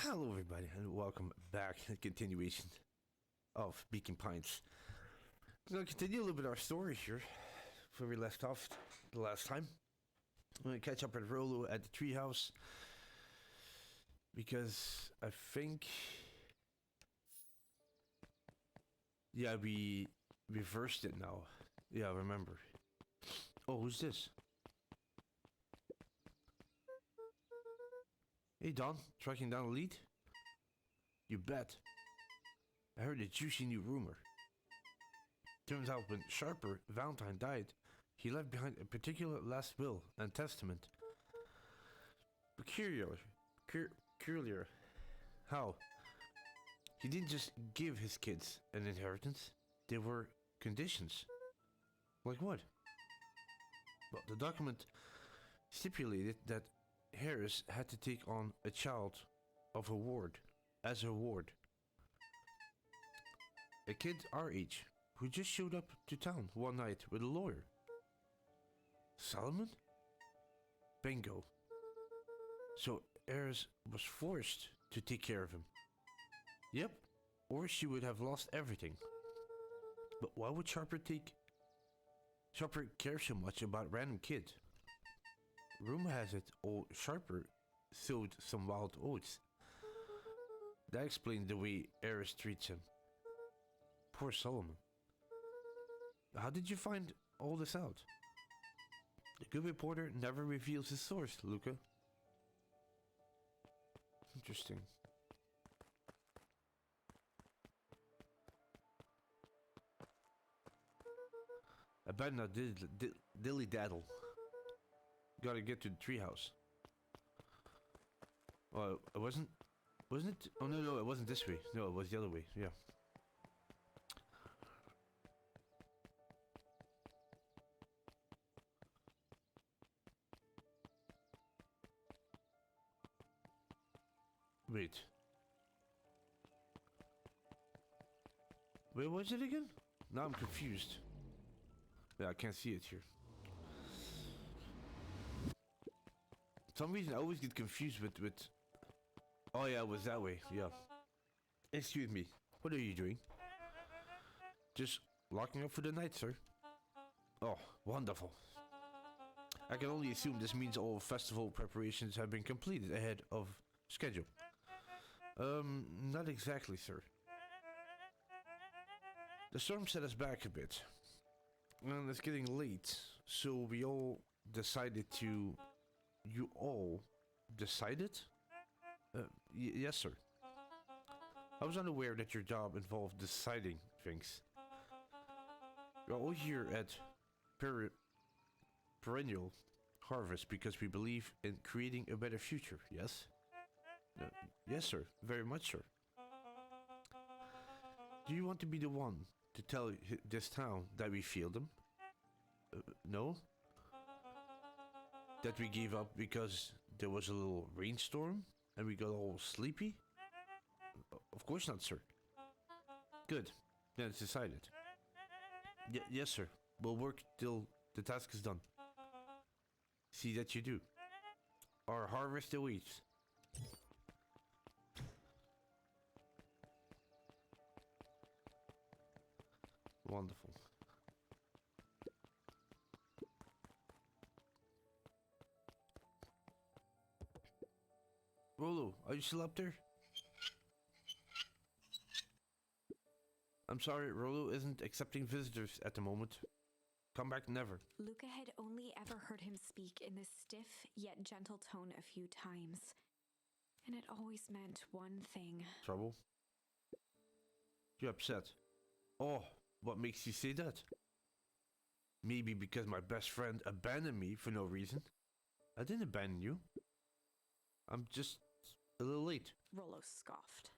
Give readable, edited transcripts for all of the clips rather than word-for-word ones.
Hello, everybody, and welcome back to the continuation of Beacon Pines. We're going to continue a little bit our story here, where we left off the last time. I'm going to catch up with Rolo at the treehouse, because I think... Yeah, we reversed it now. Yeah, I remember. Oh, who's this? Hey, Don, tracking down a lead? You bet. I heard a juicy new rumor. Turns out when Sharper Valentine died, he left behind a particular last will and testament. Peculiar. How? He didn't just give his kids an inheritance. There were conditions. Like what? Well, the document stipulated that Harris had to take on a child of her ward, as her ward. A kid our age, who just showed up to town one night with a lawyer. Solomon? Bingo. So Harris was forced to take care of him. Yep, or she would have lost everything. But why would Sharper care so much about random kid? Rumor has it old Sharper sowed some wild oats. That explains the way Eris treats him. Poor Solomon. How did you find all this out? The good reporter never reveals his source, Luca. Interesting. I better not dilly-daddle. Gotta get to the treehouse. Oh, it wasn't it? Oh no, it wasn't this way. No, it was the other way. Yeah. Wait. Where was it again? Now I'm confused. Yeah, I can't see it here. For some reason I always get confused with... Oh yeah, it was that way, yeah. Excuse me, what are you doing? Just locking up for the night, sir. Oh, wonderful. I can only assume this means all festival preparations have been completed ahead of schedule. Not exactly, sir. The storm set us back a bit. And it's getting late, so we all decided to... You all decided? Yes, sir. I was unaware that your job involved deciding things. We're all here at Perennial Harvest because we believe in creating a better future, yes? Yes, sir. Very much, sir. Do you want to be the one to tell this town that we failed them? No? That we gave up because there was a little rainstorm and we got all sleepy? Of course not, sir. Good. Then it's decided. Yes, sir. We'll work till the task is done. See that you do. Our harvest awaits. Wonderful. Rolo, are you still up there? I'm sorry, Rolo isn't accepting visitors at the moment. Come back never. Luca had only ever heard him speak in this stiff yet gentle tone a few times. And it always meant one thing. Trouble? You're upset. Oh, what makes you say that? Maybe because my best friend abandoned me for no reason. I didn't abandon you. I'm just a little late. Rolo scoffed.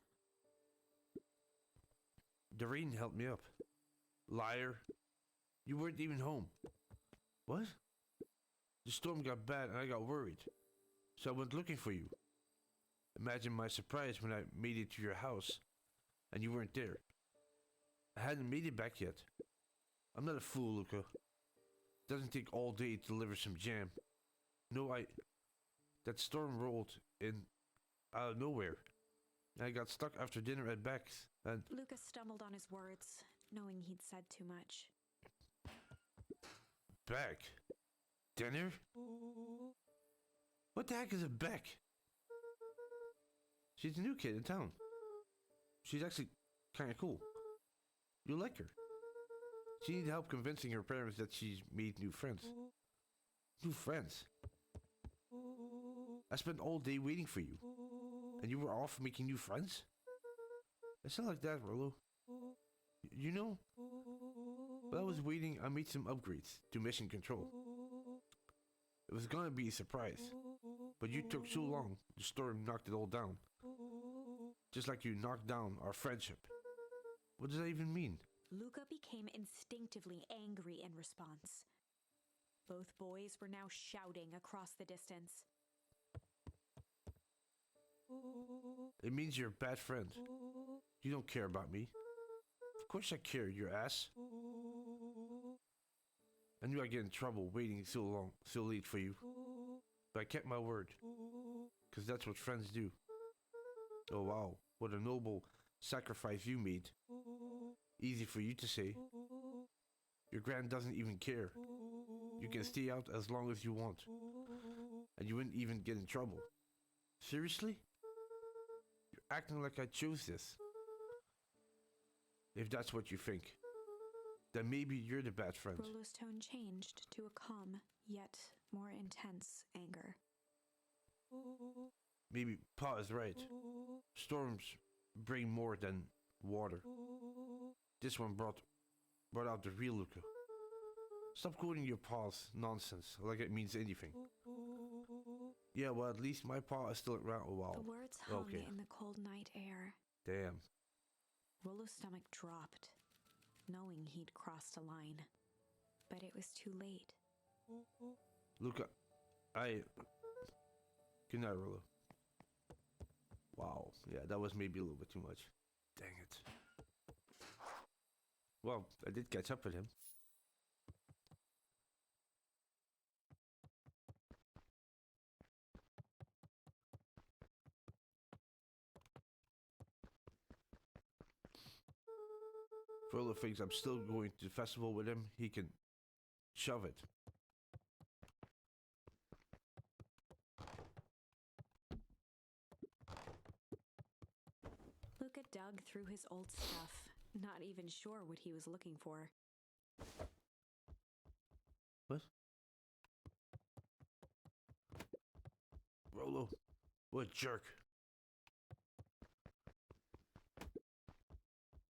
The rain helped me up. Liar. You weren't even home. What? The storm got bad and I got worried. So I went looking for you. Imagine my surprise when I made it to your house and you weren't there. I hadn't made it back yet. I'm not a fool, Luca. It doesn't take all day to deliver some jam. No, that storm rolled in out of nowhere. I got stuck after dinner at Beck's, and Lucas stumbled on his words, knowing he'd said too much. Beck? Dinner? What the heck is a Beck? She's a new kid in town. She's actually kind of cool. You'll like her. She needs help convincing her parents that she's made new friends. New friends? I spent all day waiting for you. And you were off making new friends? It's not like that, Rollo. You know? While I was waiting, I made some upgrades to mission control. It was gonna be a surprise. But you took so long, the storm knocked it all down. Just like you knocked down our friendship. What does that even mean? Luca became instinctively angry in response. Both boys were now shouting across the distance. It means you're a bad friend. You don't care about me. Of course I care, your ass. I knew I'd get in trouble waiting so long, so late for you. But I kept my word. Because that's what friends do. Oh wow, what a noble sacrifice you made. Easy for you to say. Your grand doesn't even care. You can stay out as long as you want. And you wouldn't even get in trouble. Seriously? You're acting like I chose this. If that's what you think, then maybe you're the bad friend. Rollo's tone changed to a calm, yet more intense anger. Maybe Pa is right. Storms bring more than water. This one brought out the real Luca. Stop quoting your Pa's nonsense like it means anything. Yeah, well, at least my Pa is still around a while. The words hung in the cold night air. Damn. Rollo's stomach dropped, knowing he'd crossed a line. But it was too late. Luca, Good night, Rollo. Wow, yeah, that was maybe a little bit too much. Dang it. Well, I did catch up with him. Rollo thinks I'm still going to the festival with him. He can shove it. Luca dug through his old stuff, not even sure what he was looking for. What? Rollo, what jerk.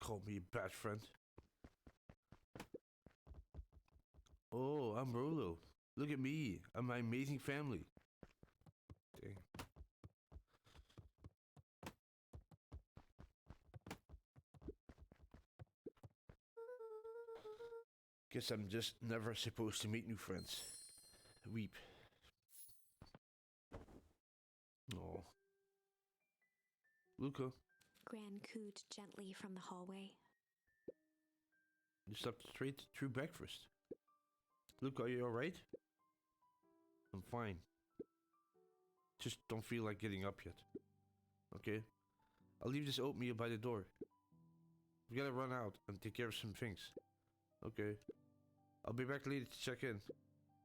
Call me a bad friend. Oh, I'm Rollo. Look at me. I'm my amazing family. Dang. Guess I'm just never supposed to meet new friends. Weep. Oh. Luca, Gran cooed gently from the hallway. you slept straight through breakfast. Luca, are you alright? I'm fine. Just don't feel like getting up yet. Okay? I'll leave this oatmeal by the door. We gotta run out and take care of some things. Okay. I'll be back later to check in.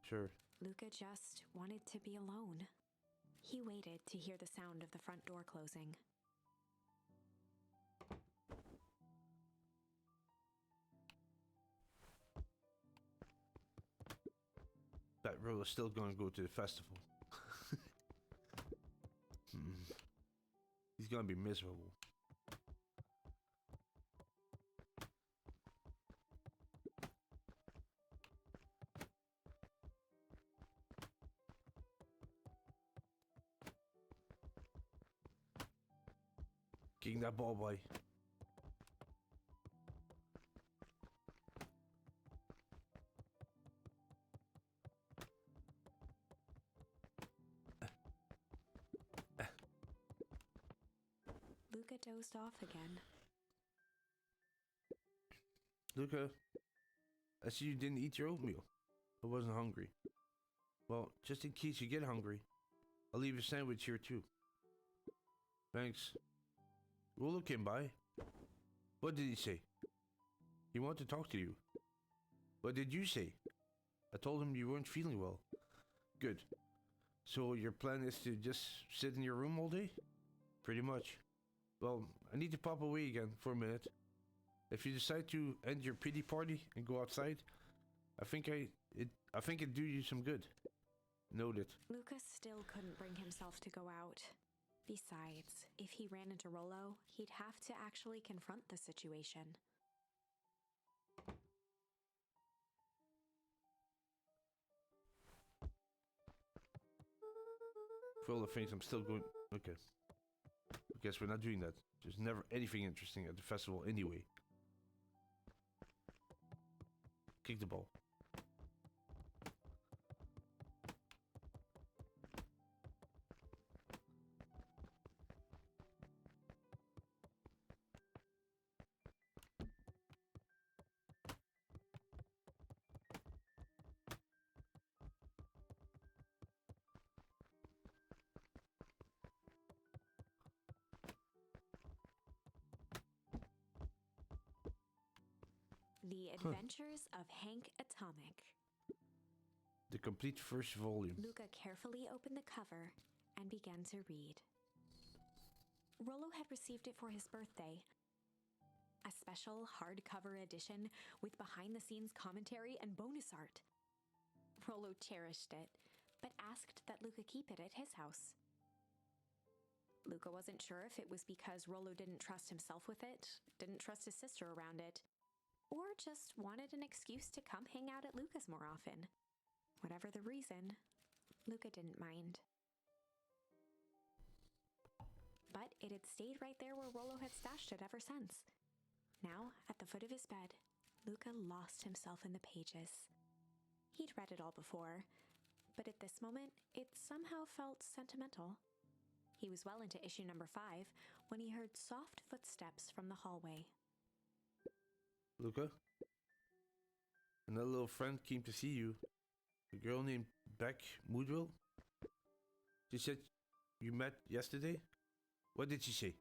Sure. Luca just wanted to be alone. He waited to hear the sound of the front door closing. That Rollo's still gonna go to the festival. He's gonna be miserable. Getting that ball, boy. Luca dozed off again. Luca, I see you didn't eat your oatmeal. I wasn't hungry. Well, just in case you get hungry, I'll leave a sandwich here too. Thanks. Rolo came by. What did he say? He wanted to talk to you. What did you say? I told him you weren't feeling well. Good. So your plan is to just sit in your room all day? Pretty much. Well, I need to pop away again for a minute. If you decide to end your pity party and go outside, I think it'd do you some good. Noted. Lucas still couldn't bring himself to go out. Besides, if he ran into Rollo, he'd have to actually confront the situation. For all the things I'm still going... Okay. I guess we're not doing that. There's never anything interesting at the festival anyway. Kick the ball. The Adventures of Hank Atomic. The complete first volume. Luca carefully opened the cover and began to read. Rollo had received it for his birthday. A special hardcover edition with behind-the-scenes commentary and bonus art. Rollo cherished it, but asked that Luca keep it at his house. Luca wasn't sure if it was because Rollo didn't trust himself with it, didn't trust his sister around it, or just wanted an excuse to come hang out at Luca's more often. Whatever the reason, Luca didn't mind. But it had stayed right there where Rollo had stashed it ever since. Now, at the foot of his bed, Luca lost himself in the pages. He'd read it all before, but at this moment, it somehow felt sentimental. He was well into issue number 5 when he heard soft footsteps from the hallway. Luca? Another little friend came to see you. A girl named Beck Moodwell? She said you met yesterday? What did she say?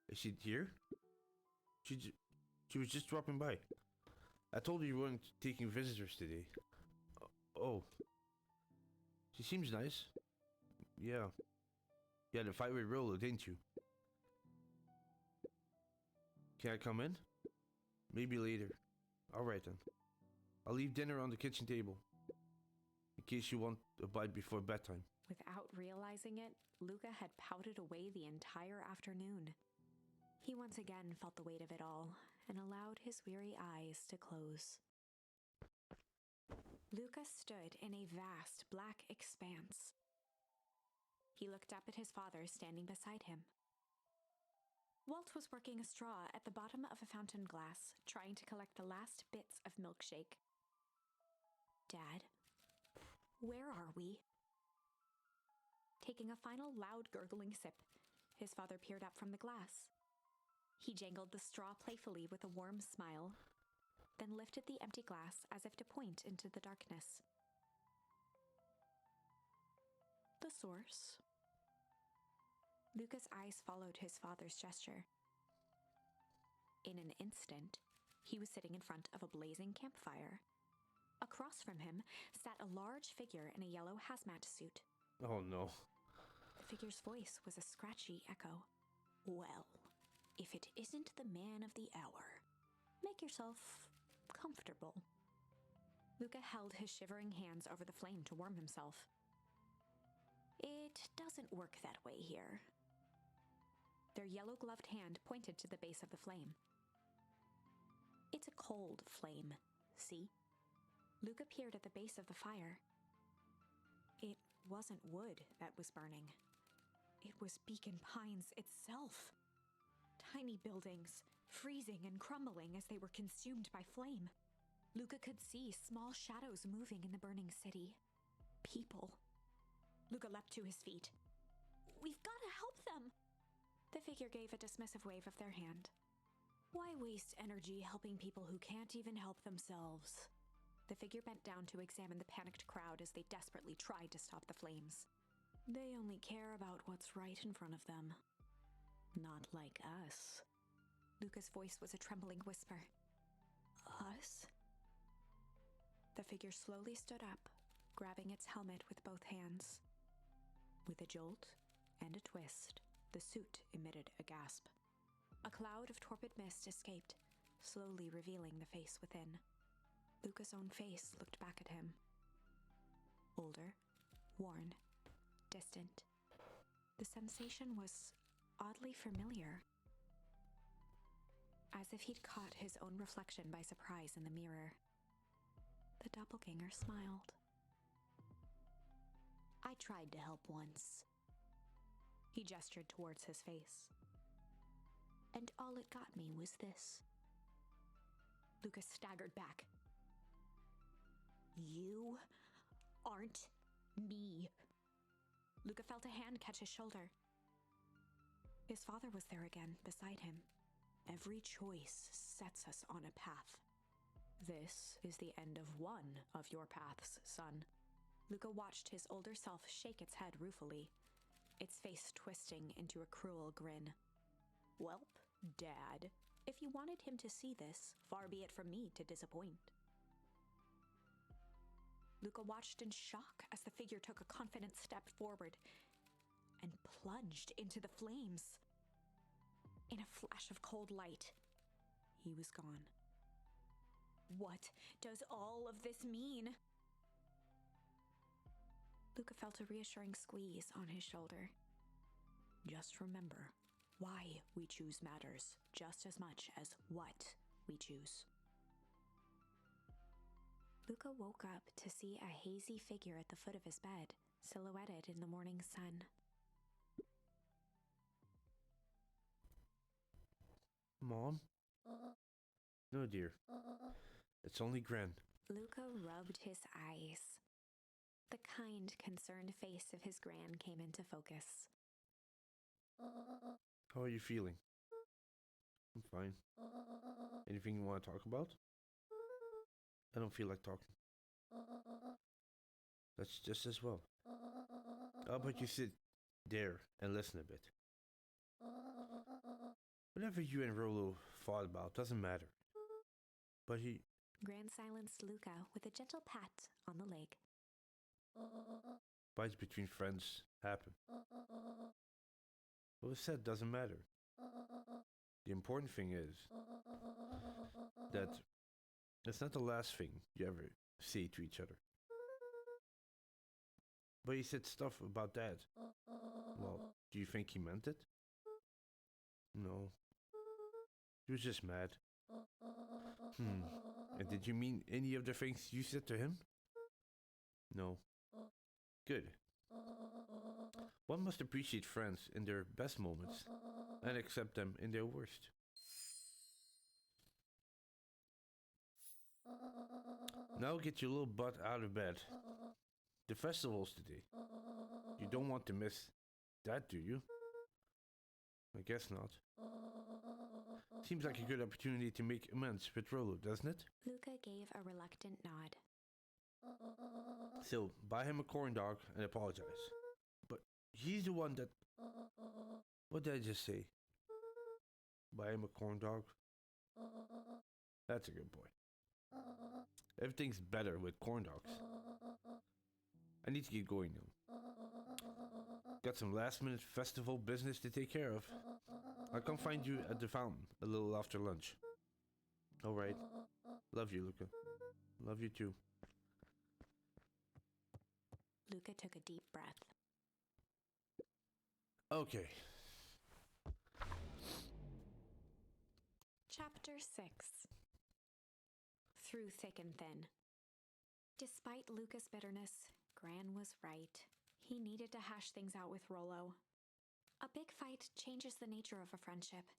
Is she here? She was just dropping by. I told her you weren't taking visitors today. Oh. She seems nice. Yeah. You had a fight with Rollo, didn't you? Can I come in? Maybe later. Alright then. I'll leave dinner on the kitchen table. In case you want a bite before bedtime. Without realizing it, Luca had pouted away the entire afternoon. He once again felt the weight of it all and allowed his weary eyes to close. Luca stood in a vast black expanse. He looked up at his father standing beside him. Walt was working a straw at the bottom of a fountain glass, trying to collect the last bits of milkshake. Dad, where are we? Taking a final loud gurgling sip, his father peered up from the glass. He jangled the straw playfully with a warm smile, then lifted the empty glass as if to point into the darkness. The source. Luca's eyes followed his father's gesture. In an instant, he was sitting in front of a blazing campfire. Across from him sat a large figure in a yellow hazmat suit. Oh no. The figure's voice was a scratchy echo. Well, if it isn't the man of the hour, make yourself comfortable. Luca held his shivering hands over the flame to warm himself. It doesn't work that way here. Their yellow-gloved hand pointed to the base of the flame. It's a cold flame, see? Luca peered at the base of the fire. It wasn't wood that was burning. It was Beacon Pines itself. Tiny buildings, freezing and crumbling as they were consumed by flame. Luca could see small shadows moving in the burning city. People. Luca leapt to his feet. We've got to help them! The figure gave a dismissive wave of their hand. Why waste energy helping people who can't even help themselves? The figure bent down to examine the panicked crowd as they desperately tried to stop the flames. They only care about what's right in front of them. Not like us. Luca's voice was a trembling whisper. Us? The figure slowly stood up, grabbing its helmet with both hands. With a jolt and a twist, the suit emitted a gasp. A cloud of torpid mist escaped, slowly revealing the face within. Luca's own face looked back at him. Older, worn, distant. The sensation was oddly familiar. As if he'd caught his own reflection by surprise in the mirror. The doppelganger smiled. I tried to help once. He gestured towards his face. And all it got me was this. Lucas staggered back. You aren't me. Luca felt a hand catch his shoulder. His father was there again, beside him. Every choice sets us on a path. This is the end of one of your paths, son. Luca watched his older self shake its head ruefully, its face twisting into a cruel grin. Welp, Dad, if you wanted him to see this, far be it from me to disappoint. Luca watched in shock as the figure took a confident step forward and plunged into the flames. In a flash of cold light, he was gone. What does all of this mean? Luca felt a reassuring squeeze on his shoulder. Just remember, why we choose matters just as much as what we choose. Luca woke up to see a hazy figure at the foot of his bed, silhouetted in the morning sun. Mom? No, dear. It's only Gran. Luca rubbed his eyes. The kind, concerned face of his gran came into focus. How are you feeling? I'm fine. Anything you want to talk about? I don't feel like talking. That's just as well. How about you sit there and listen a bit? Whatever you and Rolo fought about doesn't matter. But he... Gran silenced Luca with a gentle pat on the leg. Fights between friends happen. What was said doesn't matter. The important thing is that it's not the last thing you ever say to each other. But he said stuff about Dad. Well, do you think he meant it? No. He was just mad. And did you mean any of the things you said to him? No. Good. One must appreciate friends in their best moments and accept them in their worst. Now get your little butt out of bed. The festival's today. You don't want to miss that, do you? I guess not. Seems like a good opportunity to make amends with Rolo, doesn't it? Luca gave a reluctant nod. So, buy him a corn dog and apologize. But he's the one that... What did I just say? Buy him a corn dog? That's a good boy. Everything's better with corn dogs. I need to get going now. Got some last minute festival business to take care of. I'll come find you at the fountain a little after lunch. Alright. Love you, Luca. Love you too. Luca took a deep breath. Okay. Chapter 6. Through thick and thin. Despite Luca's bitterness, Gran was right. He needed to hash things out with Rolo. A big fight changes the nature of a friendship.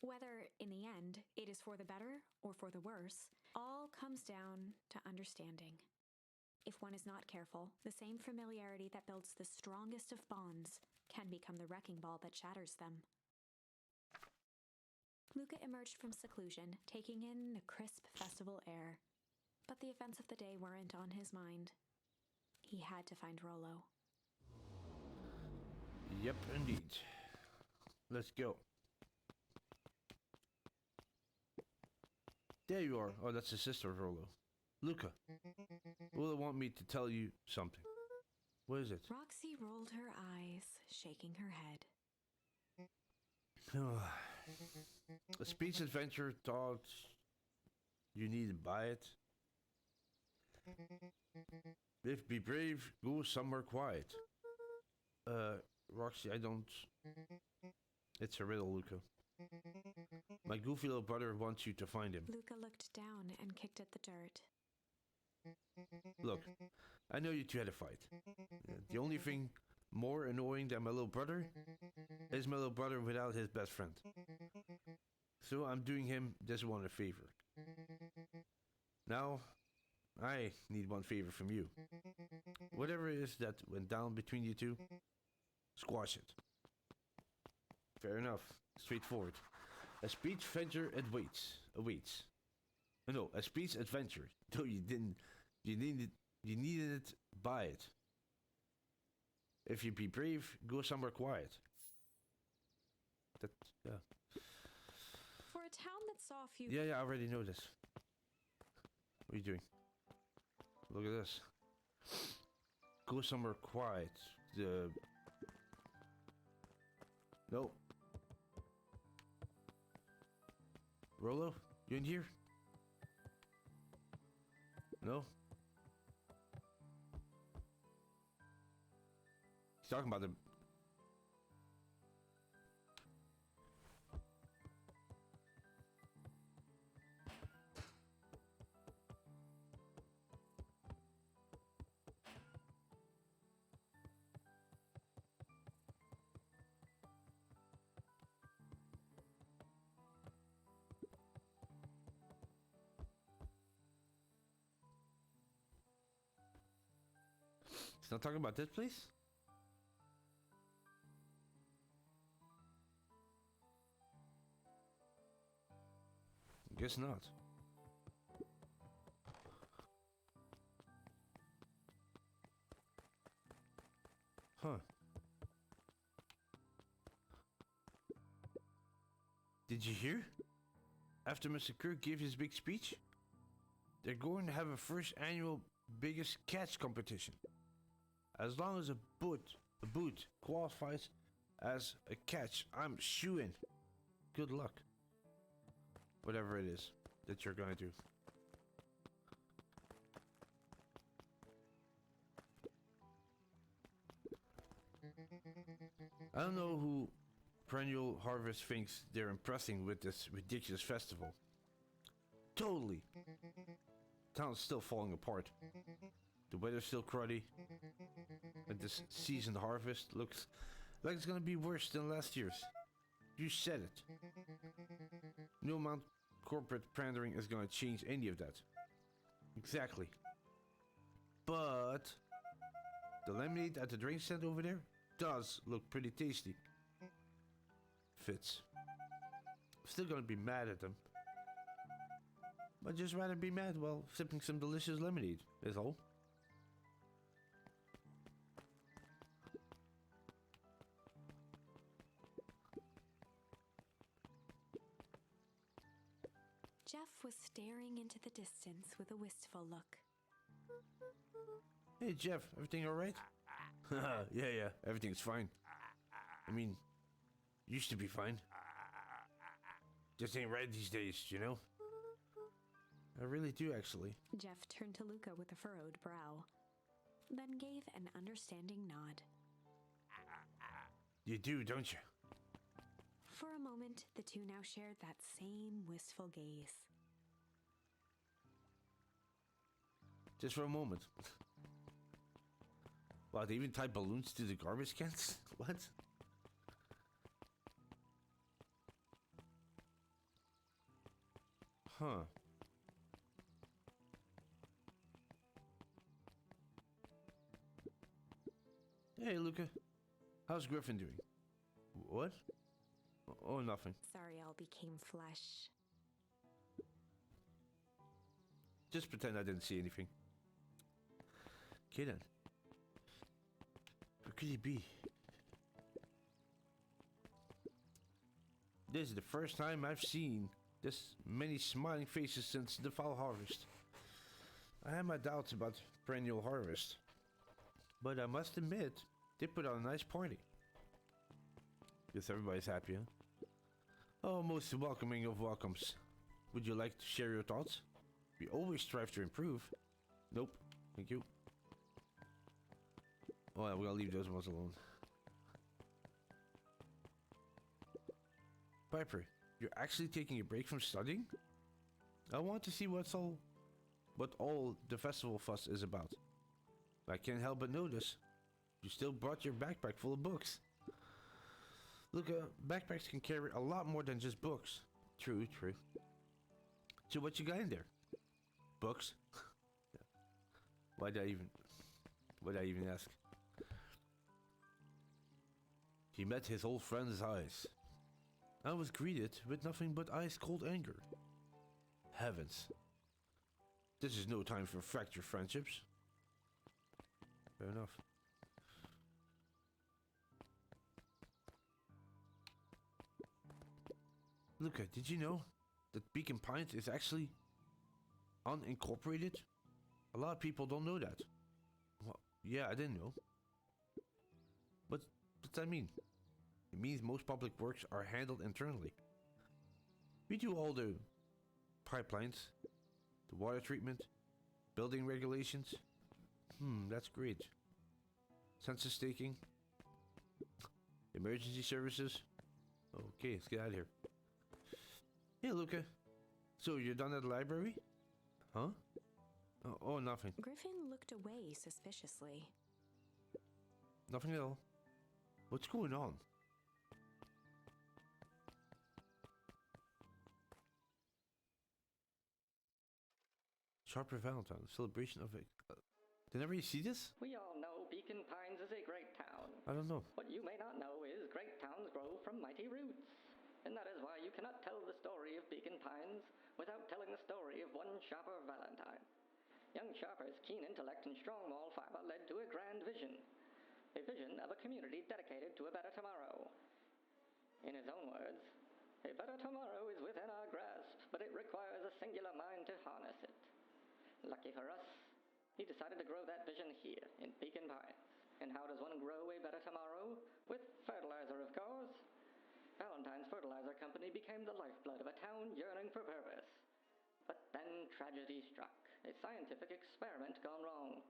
Whether, in the end, it is for the better or for the worse, all comes down to understanding. If one is not careful, the same familiarity that builds the strongest of bonds can become the wrecking ball that shatters them. Luca emerged from seclusion, taking in the crisp festival air. But the events of the day weren't on his mind. He had to find Rolo. Yep, indeed. Let's go. There you are. Oh, that's his sister, Rolo. Luca, will want me to tell you something. What is it? Roxy rolled her eyes, shaking her head. A speech adventure thought you need to buy it. If be brave, go somewhere quiet. Roxy, I don't... It's a riddle, Luca. My goofy little brother wants you to find him. Luca looked down and kicked at the dirt. Look, I know you two had a fight. The only thing more annoying than my little brother is my little brother without his best friend. So I'm doing him this one a favor. Now, I need one favor from you. Whatever it is that went down between you two, squash it. Fair enough. Straightforward. A speech adventure awaits. No, a speech adventure. No, you didn't. You needed it. Buy it. If you be brave, go somewhere quiet. Yeah. For a town that saw a few... Yeah, I already know this. What are you doing? Look at this. Go somewhere quiet. No. Rolo, you in here? No? He's talking about the... He's not talking about this place? Guess not. Huh. Did you hear? After Mr. Kirk gave his big speech, they're going to have a first annual biggest catch competition. As long as a boot qualifies as a catch, I'm shooing. Good luck. Whatever it is that you're gonna do. I don't know who Perennial Harvest thinks they're impressing with this ridiculous festival. Totally. Town's still falling apart. The weather's still cruddy. And this seasoned harvest looks like it's gonna be worse than last year's. You said it. No amount corporate pandering is gonna change any of that. Exactly. But the lemonade at the drink stand over there does look pretty tasty. Fits. Still gonna be mad at them. But just rather be mad while sipping some delicious lemonade, is all. Jeff was staring into the distance with a wistful look. Hey Jeff, everything alright? Yeah, everything's fine. I mean, used to be fine. Just ain't right these days, you know? I really do, actually. Jeff turned to Luca with a furrowed brow, then gave an understanding nod. You do, don't you? For a moment, the two now shared that same wistful gaze. Just for a moment. Wow, they even tied balloons to the garbage cans? What? Huh. Hey, Luca. How's Griffin doing? What? Oh, nothing. Sorry all became flesh. Just pretend I didn't see anything. Okay then. Where could he be? This is the first time I've seen There's many smiling faces since the fall harvest. I had my doubts about perennial harvest, but I must admit, they put on a nice party. Guess everybody's happy, huh? Oh, most welcoming of welcomes. Would you like to share your thoughts? We always strive to improve. Nope, thank you. Oh, yeah, we're gonna leave those ones alone. Piper, you're actually taking a break from studying? I want to see what all the festival fuss is about. I can't help but notice you still brought your backpack full of books. Look, backpacks can carry a lot more than just books. True, true. So what you got in there? Books? Why'd I even ask? He met his old friend's eyes. I was greeted with nothing but ice-cold anger. Heavens. This is no time for fractured friendships. Fair enough. Luca, did you know that Beacon Pines is actually unincorporated? A lot of people don't know that. Well, yeah, I didn't know. What does that mean? It means most public works are handled internally. We do all the pipelines, the water treatment, building regulations. That's great. Census taking, emergency services. Okay, let's get out of here. Hey, Luca. So you're done at the library? Huh? Oh, nothing. Griffin looked away suspiciously. Nothing at all. What's going on? Sharper Valentine, celebration of it. Did everybody see this? We all know Beacon Pines is a great town. I don't know. What you may not know is great towns grow from mighty roots. And that is why you cannot tell the story of Beacon Pines without telling the story of one Sharper Valentine. Young Sharper's keen intellect and strong moral fiber led to a grand vision. A vision of a community dedicated to a better tomorrow. In his own words, a better tomorrow is within our grasp, but it requires a singular mind to harness it. Lucky for us, he decided to grow that vision here in Beacon Pines. And how does one grow a better tomorrow? With fertilizer, of course. Valentine's Fertilizer Company became the lifeblood of a town yearning for purpose. But then tragedy struck, a scientific experiment gone wrong.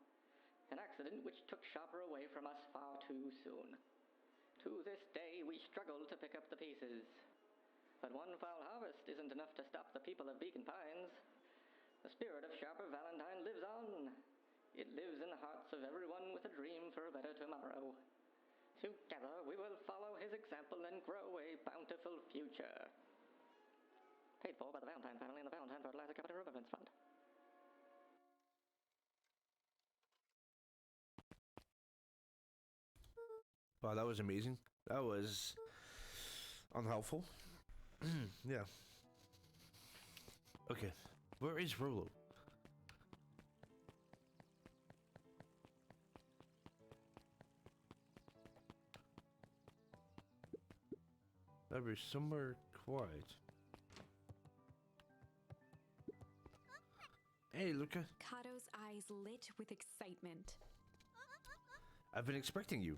An accident which took Sharper away from us far too soon. To this day, we struggle to pick up the pieces. But one foul harvest isn't enough to stop the people of Beacon Pines. The spirit of Sharper Valentine lives on. It lives in the hearts of everyone with a dream for a better tomorrow. Together, we will follow his example and grow a bountiful future. Paid for by the Valentine family and the Valentine Fertilizer Company Remembrance Fund. Wow, that was amazing. That was unhelpful. Yeah. Okay, where is Rolo? Library somewhere quiet. Hey, Luca. Kato's eyes lit with excitement. I've been expecting you.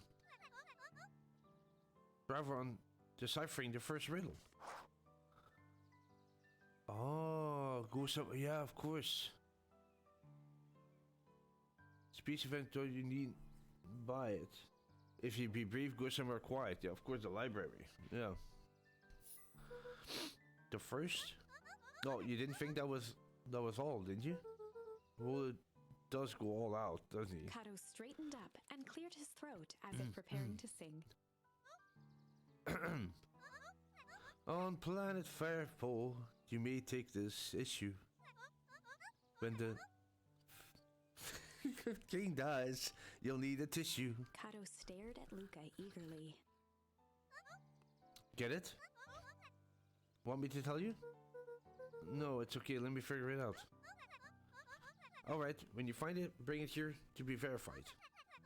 Bravo on deciphering the first riddle. Oh, go some. Yeah, of course. Speech event, though you need buy it. If you be brief, go somewhere quiet. Yeah, of course, the library. Yeah. The first? No, you didn't think that was all, did you? Well, it does go all out, doesn't he? Kato straightened up and cleared his throat as if preparing to sing. On planet Fairpole, you may take this issue. When the king dies, you'll need a tissue. Kato stared at Luca eagerly. Get it? Want me to tell you? No, it's okay. Let me figure it out. Alright, when you find it, bring it here to be verified.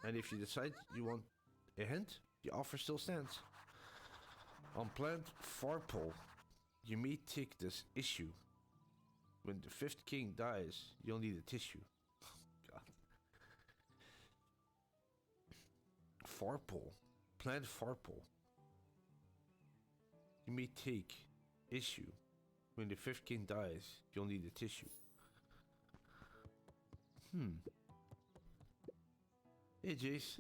And if you decide you want a hint, the offer still stands. On planet Farpole, You may take this issue. When the fifth king dies, you'll need a tissue. God. Farpole. Plant farpole. You may take issue. When the fifth king dies, you'll need a tissue. Hey, Jace.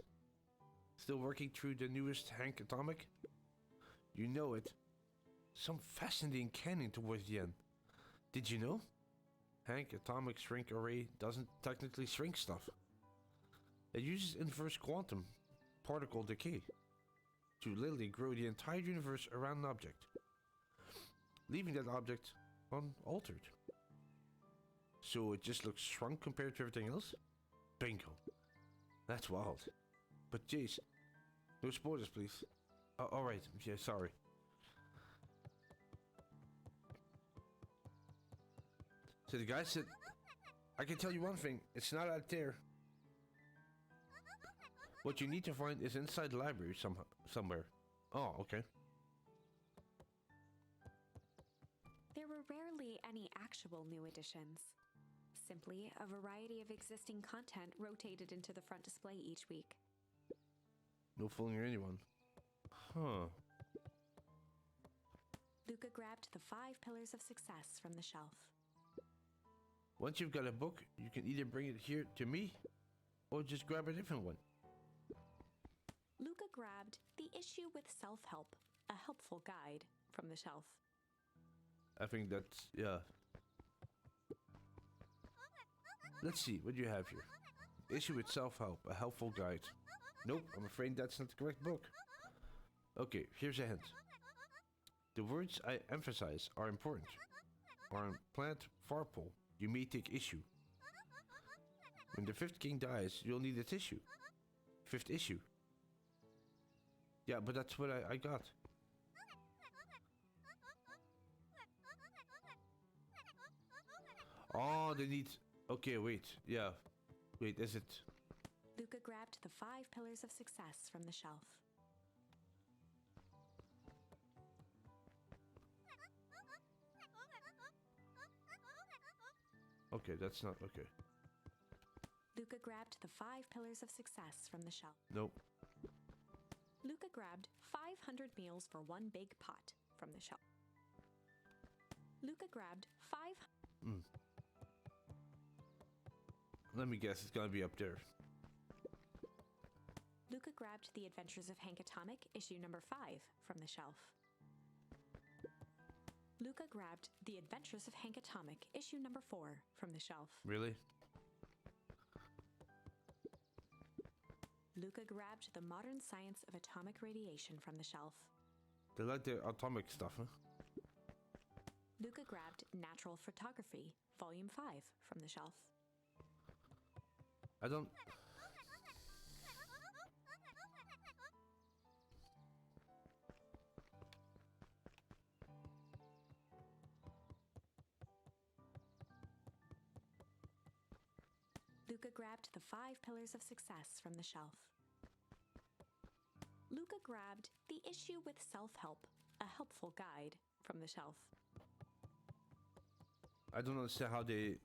Still working through the newest Hank Atomic? You know it. Some fascinating canon towards the end. Did you know? Hank Atomic Shrink Array doesn't technically shrink stuff. It uses inverse quantum particle decay to literally grow the entire universe around an object, leaving that object unaltered. So it just looks shrunk compared to everything else? Bingo. That's wild. But Jace, no spoilers please. Alright, yeah, sorry. So the guy said, I can tell you one thing, it's not out there. What you need to find is inside the library somewhere. Oh, okay. There were rarely any actual new additions. Simply a variety of existing content rotated into the front display each week. No fooling anyone. Huh. Luca grabbed the 5 pillars of success from the shelf. Once you've got a book, you can either bring it here to me, or just grab a different one. Luca grabbed the issue with self-help, a helpful guide, from the shelf. I think that's, yeah. Let's see, what do you have here? Issue with self-help, a helpful guide. Nope, I'm afraid that's not the correct book. Okay, here's a hint. The words I emphasize are important. On plant farpole, you may take issue. When the fifth king dies, you'll need a tissue. Fifth issue. Yeah, but that's what I got. Oh, they need... Okay, wait. Yeah. Wait, is it... Luca grabbed the 5 pillars of success from the shelf. Okay, that's not... Okay. Luca grabbed the 5 pillars of success from the shelf. Nope. Luca grabbed 500 meals for one big pot from the shelf. Luca grabbed 5... Let me guess, it's gonna be up there. Luca grabbed The Adventures of Hank Atomic, issue number 5, from the shelf. Luca grabbed The Adventures of Hank Atomic, issue number 4, from the shelf. Really? Luca grabbed The Modern Science of Atomic Radiation from the shelf. They like the atomic stuff, huh? Luca grabbed Natural Photography, volume 5, from the shelf. I don't... Luca grabbed the 5 pillars of success from the shelf. Luca grabbed the issue with self-help, a helpful guide, from the shelf. I don't understand how they...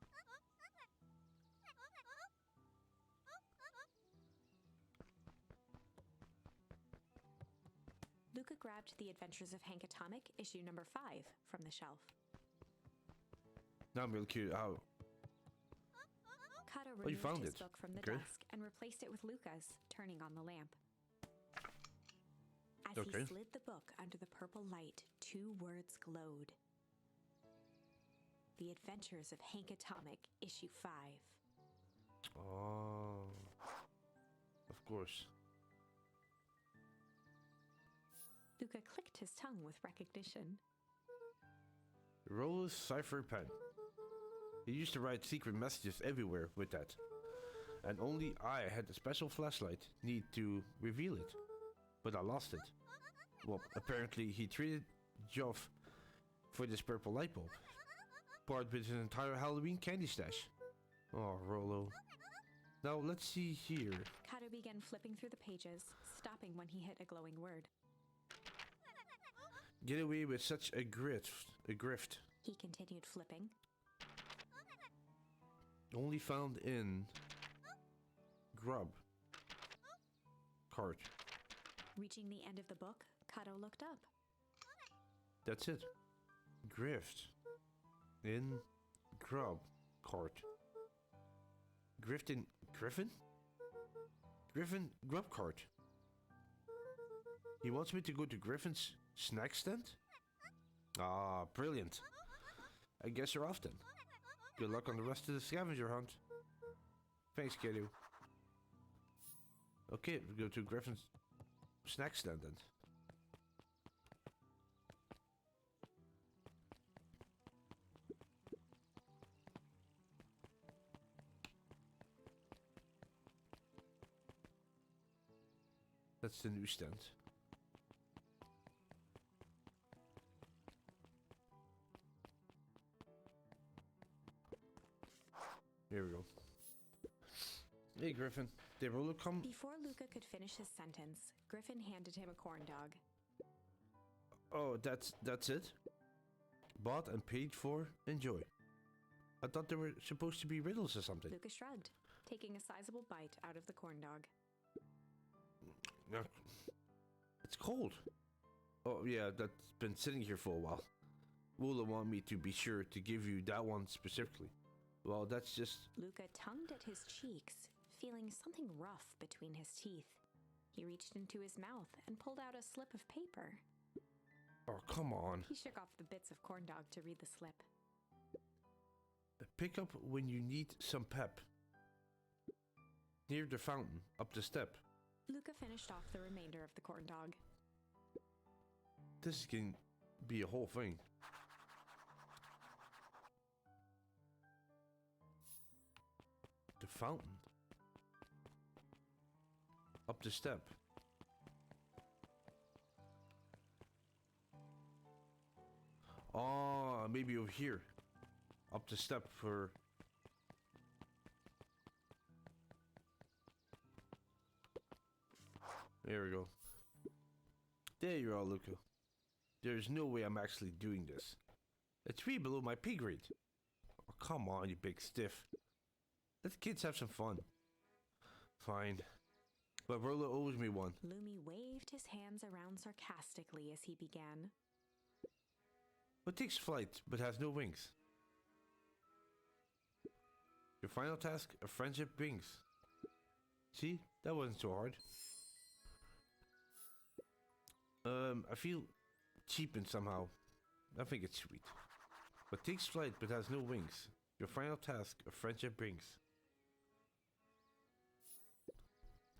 Luca grabbed The Adventures of Hank Atomic, issue number 5, from the shelf. Now I'm really curious how... Kato you removed found his it. book from the Okay. desk and replaced it with Luca's, turning on the lamp. As Okay. he slid the book under the purple light, 2 words glowed. The Adventures of Hank Atomic, issue 5. Oh... Of course. Luca clicked his tongue with recognition. Roller's cipher pen. He used to write secret messages everywhere with that. And only I had a special flashlight need to reveal it. But I lost it. Well, apparently he traded Geoff for this purple light bulb. Part with his entire Halloween candy stash. Oh, Rollo. Now let's see here. Kato began flipping through the pages, stopping when he hit a glowing word. get away with such a grift. He continued flipping. Only found in grub cart. Reaching the end of the book, Kato looked up. That's it. Grift in grub cart. Grift in Griffin? Griffin grub cart. He wants me to go to Griffin's snack stand? Ah, brilliant. I guess you're off then. Good luck on the rest of the scavenger hunt. Thanks, kiddo. Okay, we go to Griffin's snack stand then. That's the newsstand. Here we go. Hey, Griffin. Did Rolo come? Before Luca could finish his sentence, Griffin handed him a corn dog. Oh, that's it? Bought and paid for? Enjoy. I thought they were supposed to be riddles or something. Luca shrugged, taking a sizable bite out of the corn dog. It's cold. Oh, yeah, that's been sitting here for a while. Rolo wanted me to be sure to give you that one specifically. Well, that's just... Luca tongued at his cheeks, feeling something rough between his teeth. He reached into his mouth and pulled out a slip of paper. Oh, come on. He shook off the bits of corn dog to read the slip. Pick up when you need some pep. Near the fountain, up the step. Luca finished off the remainder of the corn dog. This can be a whole thing. The fountain. Up the step. Oh, maybe over here. Up the step for... There we go. There you are, Luca. There's no way I'm actually doing this. It's way below my pay grade. Oh, come on, you big stiff. Let the kids have some fun. Fine. But Rolo owes me one. Lumi waved his hands around sarcastically as he began. What takes flight but has no wings? Your final task, a friendship brings. See? That wasn't so hard. I feel cheapened somehow. I think it's sweet. What takes flight but has no wings. Your final task, a friendship brings.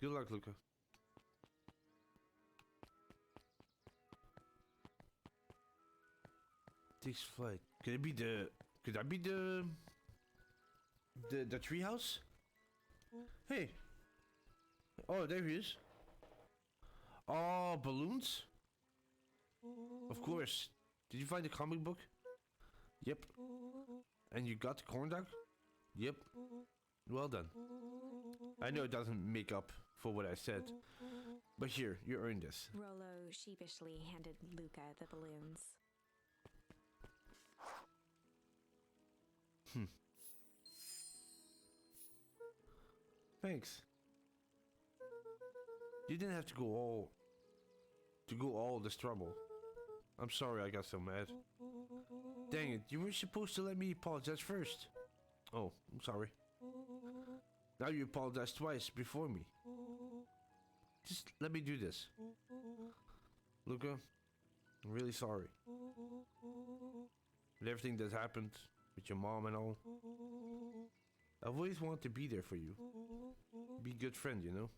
Good luck, Luca. Takes flight. Could it be the... Could that be the treehouse? Hey. Oh, there he is. Oh, balloons? Of course. Did you find the comic book? Yep. And you got the corn dog? Yep. Well done. I know it doesn't make up for what I said, but here, you earned this. Rolo sheepishly handed Luca the balloons. Thanks. You didn't have to go all this trouble. I'm sorry I got so mad. Dang it, you were supposed to let me apologize first. Oh, I'm sorry. Now you apologize twice before me. Just let me do this. Luca, I'm really sorry. With everything that's happened, with your mom and all. I've always wanted to be there for you. Be a good friend, you know?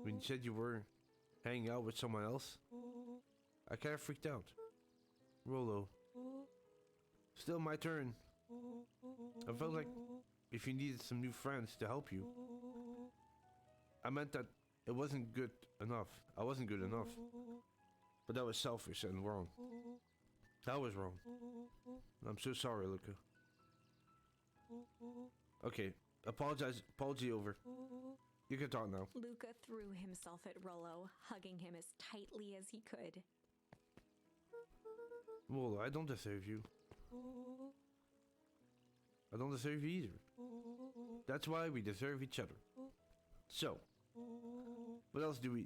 When you said you were hanging out with someone else, I kind of freaked out. Rolo. Still my turn. I felt like if you needed some new friends to help you. I meant that it wasn't good enough. I wasn't good enough. But that was selfish and wrong. That was wrong. I'm so sorry, Luca. Okay, apology over. You can talk now. Luca threw himself at Rolo, hugging him as tightly as he could. Well, I don't deserve you. I don't deserve you either. That's why we deserve each other. So, what else do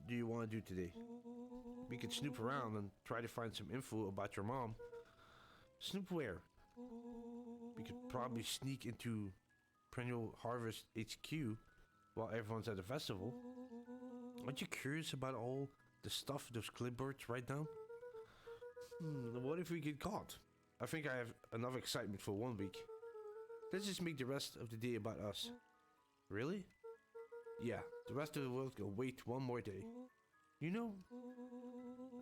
you want to do today? We could snoop around and try to find some info about your mom. Snoop where? We could probably sneak into Perennial Harvest HQ while everyone's at the festival. Aren't you curious about all the stuff those clipboards write down? What if we get caught? I think I have enough excitement for 1 week. Let's just make the rest of the day about us. Really? Yeah, the rest of the world can wait one more day. You know,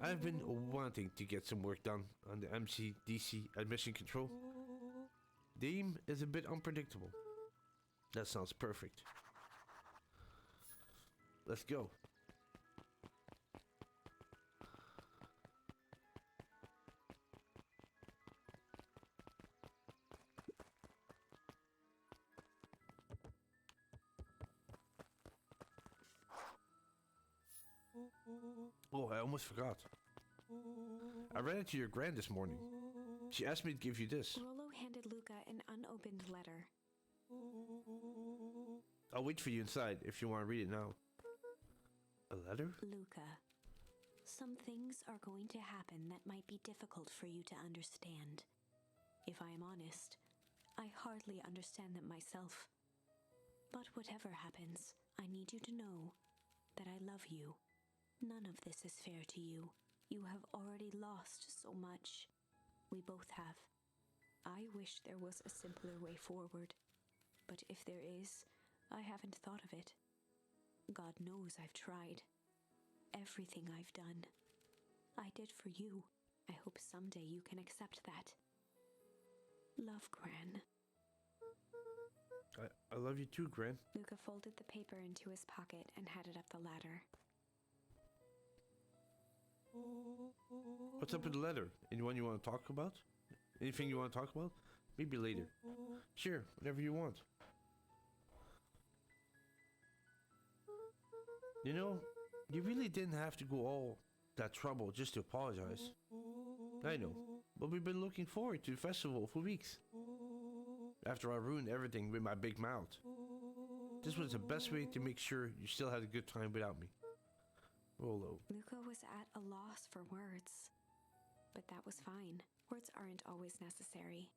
I've been wanting to get some work done on the MCDC admission control. Dame is a bit unpredictable. That sounds perfect. Let's go. Oh, I almost forgot. I ran into your grand this morning. She asked me to give you this. Rollo handed Luca an unopened letter. I'll wait for you inside if you want to read it now. A letter? Luca, some things are going to happen that might be difficult for you to understand. If I am honest, I hardly understand them myself. But whatever happens, I need you to know that I love you. None of this is fair to you. You have already lost so much. We both have. I wish there was a simpler way forward. But if there is, I haven't thought of it. God knows I've tried. Everything I've done, I did for you. I hope someday you can accept that. Love, Gran. I love you too, Gran. Luca folded the paper into his pocket and headed up the ladder. What's up with the letter? Anyone you want to talk about? Anything you want to talk about? Maybe later. Sure, whatever you want. You know, you really didn't have to go all that trouble just to apologize. I know, but we've been looking forward to the festival for weeks. After I ruined everything with my big mouth. This was the best way to make sure you still had a good time without me. Rollo. Luca was at a loss for words. But that was fine. Words aren't always necessary.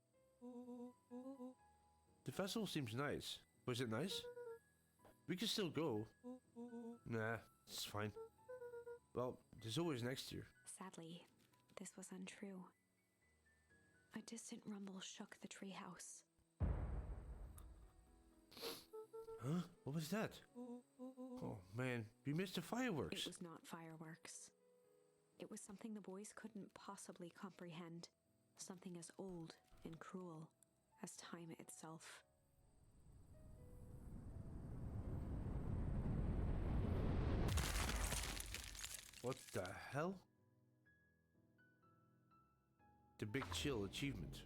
The festival seems nice. Was it nice? We can still go. Nah, it's fine. Well, there's always next year. Sadly, this was untrue. A distant rumble shook the treehouse. Huh? What was that? Oh man, we missed the fireworks. It was not fireworks. It was something the boys couldn't possibly comprehend. Something as old and cruel as time itself. What the hell? The Big Chill achievement.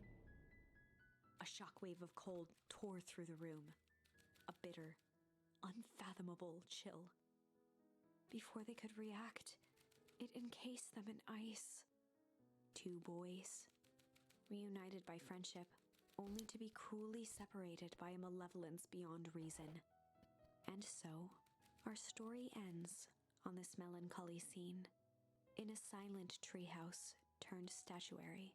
A shockwave of cold tore through the room. A bitter, unfathomable chill. Before they could react, it encased them in ice. Two boys, reunited by friendship, only to be cruelly separated by a malevolence beyond reason. And so, our story ends on this melancholy scene. In a silent treehouse turned statuary,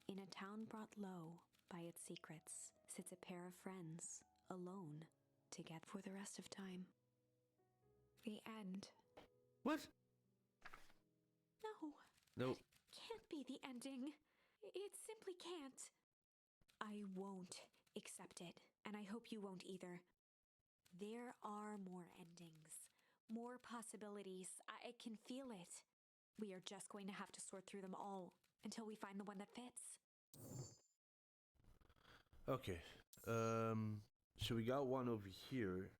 in a town brought low by its secrets, sits a pair of friends, alone, together for the rest of time. The end. What? No. No. That can't be the ending. It simply can't. I won't accept it, and I hope you won't either. There are more endings, more possibilities. I can feel it. We are just going to have to sort through them all until we find the one that fits. Okay. So we got one over here.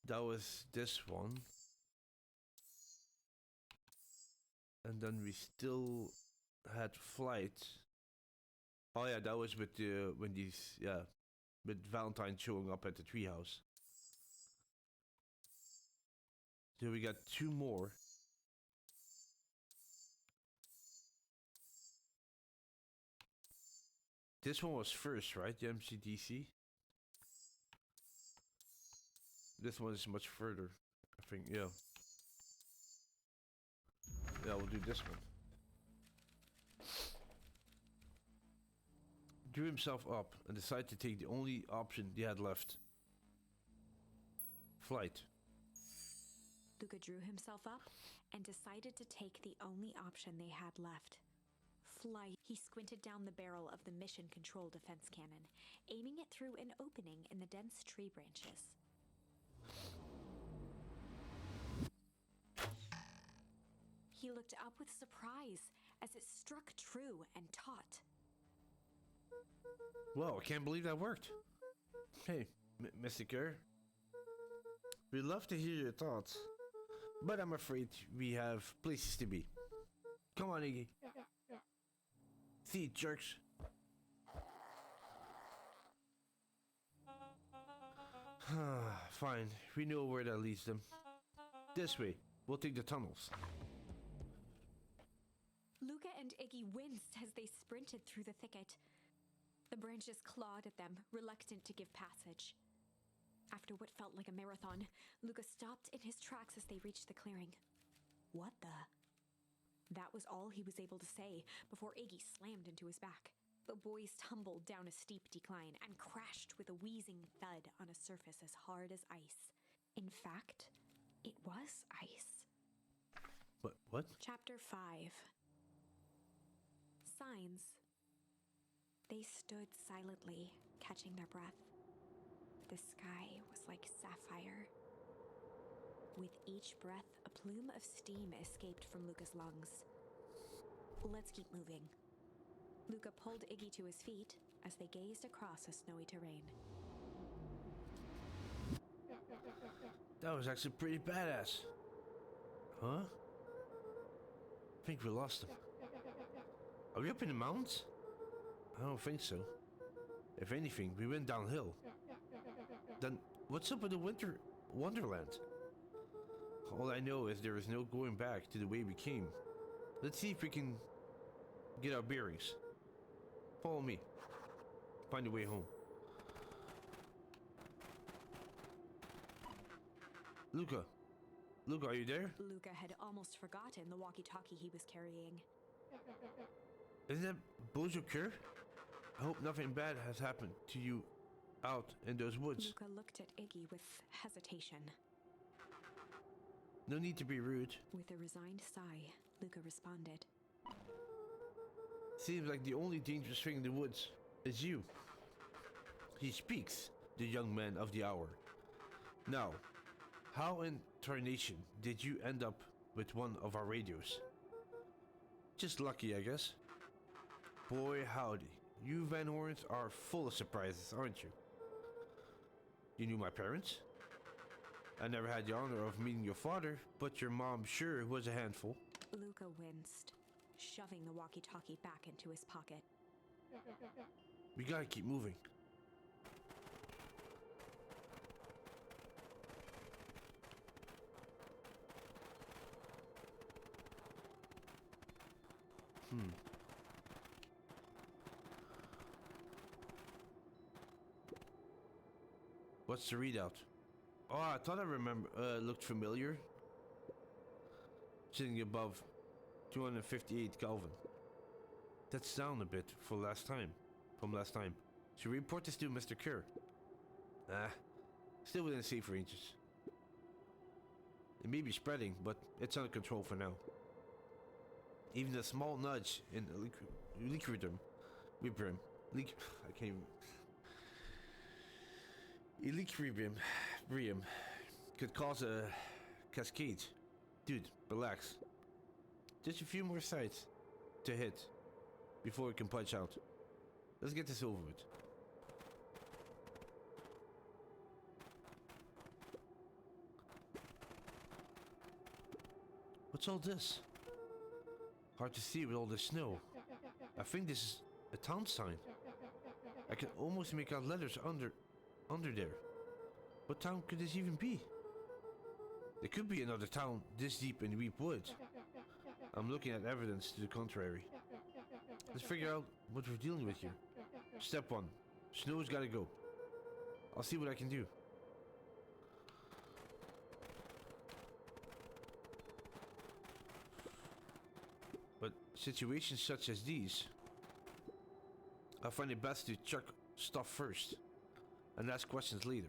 That was this one. And then we still had flight. Oh yeah, that was with the with Valentine showing up at the treehouse. So we got two more. This one was first, right? The MCDC. This one is much further. I think, yeah. Yeah, we'll do this one. Drew himself up and decided to take the only option they had left. Flight. Luca drew himself up and decided to take the only option they had left. Flight. He squinted down the barrel of the mission control defense cannon, aiming it through an opening in the dense tree branches. He looked up with surprise as it struck true and taut. Well, I can't believe that worked. Hey, Mr. Kerr. We'd love to hear your thoughts, but I'm afraid we have places to be. Come on, Iggy. See, jerks. Fine, we know where that leads them. This way, we'll take the tunnels. Luca and Iggy winced as they sprinted through the thicket. The branches clawed at them, reluctant to give passage. After what felt like a marathon, Luca stopped in his tracks as they reached the clearing. What the? That was all he was able to say before Iggy slammed into his back. The boys tumbled down a steep decline and crashed with a wheezing thud on a surface as hard as ice. In fact, it was ice. What? Chapter 5. Signs. They stood silently, catching their breath. The sky was like sapphire. With each breath, a plume of steam escaped from Luca's lungs. Let's keep moving. Luca pulled Iggy to his feet as they gazed across a snowy terrain. That was actually pretty badass. Huh? I think we lost him. Are we up in the mountains? I don't think so. If anything, we went downhill. Then what's up with the winter wonderland? All I know is there is no going back to the way we came. Let's see if we can get our bearings. Follow me. Find a way home. Luca. Luca, are you there? Luca had almost forgotten the walkie-talkie he was carrying. Isn't that Bozo Kerr? I hope nothing bad has happened to you out in those woods. Luca looked at Iggy with hesitation. No need to be rude. With a resigned sigh, Luca responded. Seems like the only dangerous thing in the woods is you. He speaks, the young man of the hour. Now, how in tarnation did you end up with one of our radios? Just lucky, I guess. Boy, howdy. You Van Horns are full of surprises, aren't you? You knew my parents? I never had the honor of meeting your father, but your mom sure was a handful. Luca winced, shoving the walkie-talkie back into his pocket. We gotta keep moving. What's the readout? Oh, I thought I remember. Looked familiar. Sitting above 258 Kelvin. That's down a bit from last time. Should we report this to Mr. Kerr? Still within safe ranges. It may be spreading, but it's under control for now. Even a small nudge in equilibrium, equilibrium could cause a cascade. Dude, relax. Just a few more sites to hit before we can punch out. Let's get this over with. What's all this? Hard to see with all the snow. I think this is a town sign. I can almost make out letters under there. What town could this even be? There could be another town this deep in Weep Wood. I'm looking at evidence to the contrary. Let's figure out what we're dealing with here. Step 1. Snow's gotta go. I'll see what I can do. But situations such as these, I find it best to check stuff first and ask questions later.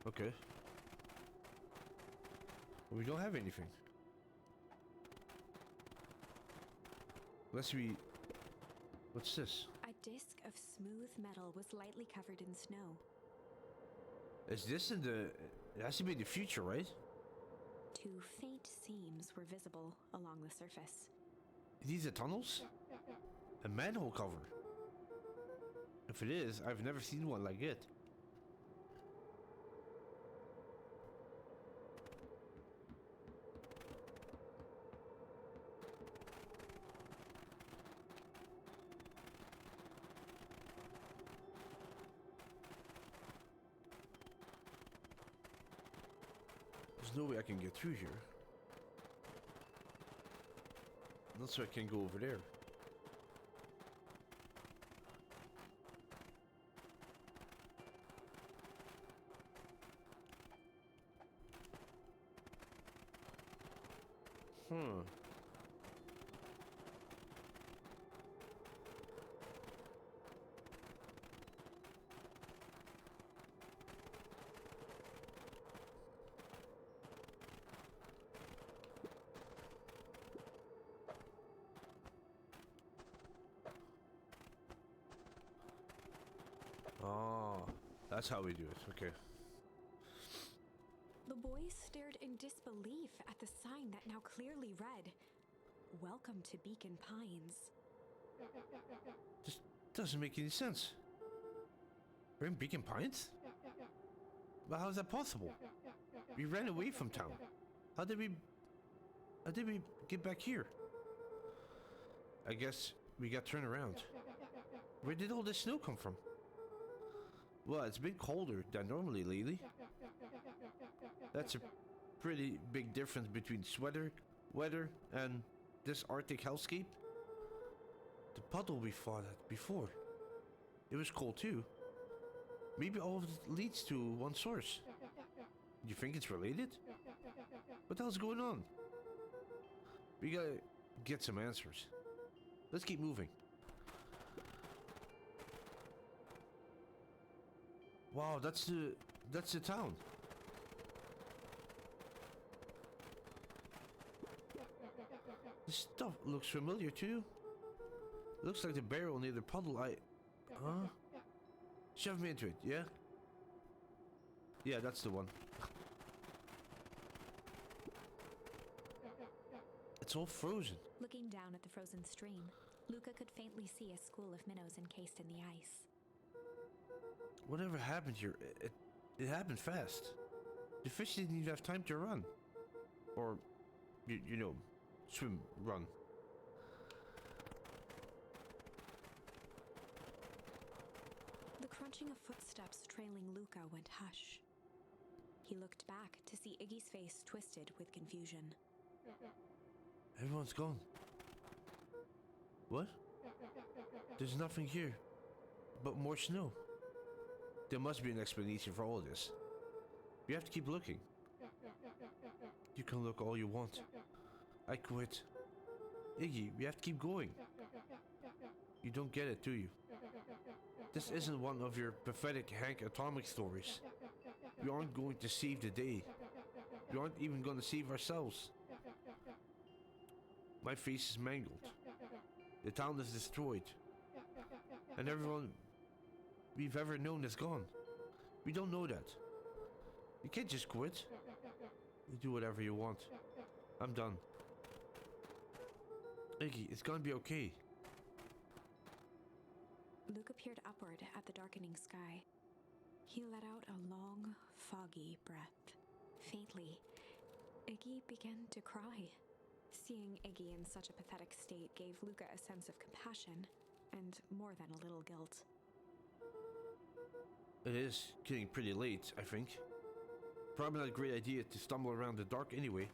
Okay. We don't have anything. Unless we... What's this? A disc of smooth metal was lightly covered in snow. Is this in the... It has to be in the future, right? 2 faint seams were visible along the surface. These are tunnels? A manhole cover? If it is, I've never seen one like it. There's no way I can get through here. Not so I can go over there. Hmm. Oh, that's how we do it. Okay. The boys stared in disbelief at the sign that now clearly read, "Welcome to Beacon Pines." This doesn't make any sense. We're in Beacon Pines? But how is that possible? We ran away from town. How did we get back here? I guess we got turned around. Where did all this snow come from? Well, it's been colder than normally lately. That's a pretty big difference between sweater, weather, and this Arctic hellscape. The puddle we fought at before, it was cold too. Maybe all of it leads to one source. You think it's related? What the hell's going on? We gotta get some answers. Let's keep moving. Wow, that's the town. This stuff looks familiar too. Looks like the barrel near the puddle. Huh? Shove me into it, yeah? Yeah, that's the one. It's all frozen. Looking down at the frozen stream, Luca could faintly see a school of minnows encased in the ice. Whatever happened here, it happened fast. The fish didn't even have time to run. Or, you know, swim, run. The crunching of footsteps trailing Luca went hush. He looked back to see Iggy's face twisted with confusion. Everyone's gone. What? There's nothing here but more snow. There must be an explanation for all this. We have to keep looking. You can look all you want. I quit. Iggy, we have to keep going. You don't get it, do you? This isn't one of your pathetic Hank Atomic stories. We aren't going to save the day. We aren't even going to save ourselves. My face is mangled. The town is destroyed. And everyone we've ever known is gone. We don't know that. You can't just quit. You do whatever you want. I'm done. Iggy, it's gonna be okay. Luca peered upward at the darkening sky. He let out a long, foggy breath. Faintly, Iggy began to cry. Seeing Iggy in such a pathetic state gave Luca a sense of compassion, and more than a little guilt. It is getting pretty late, I think. Probably not a great idea to stumble around the dark anyway.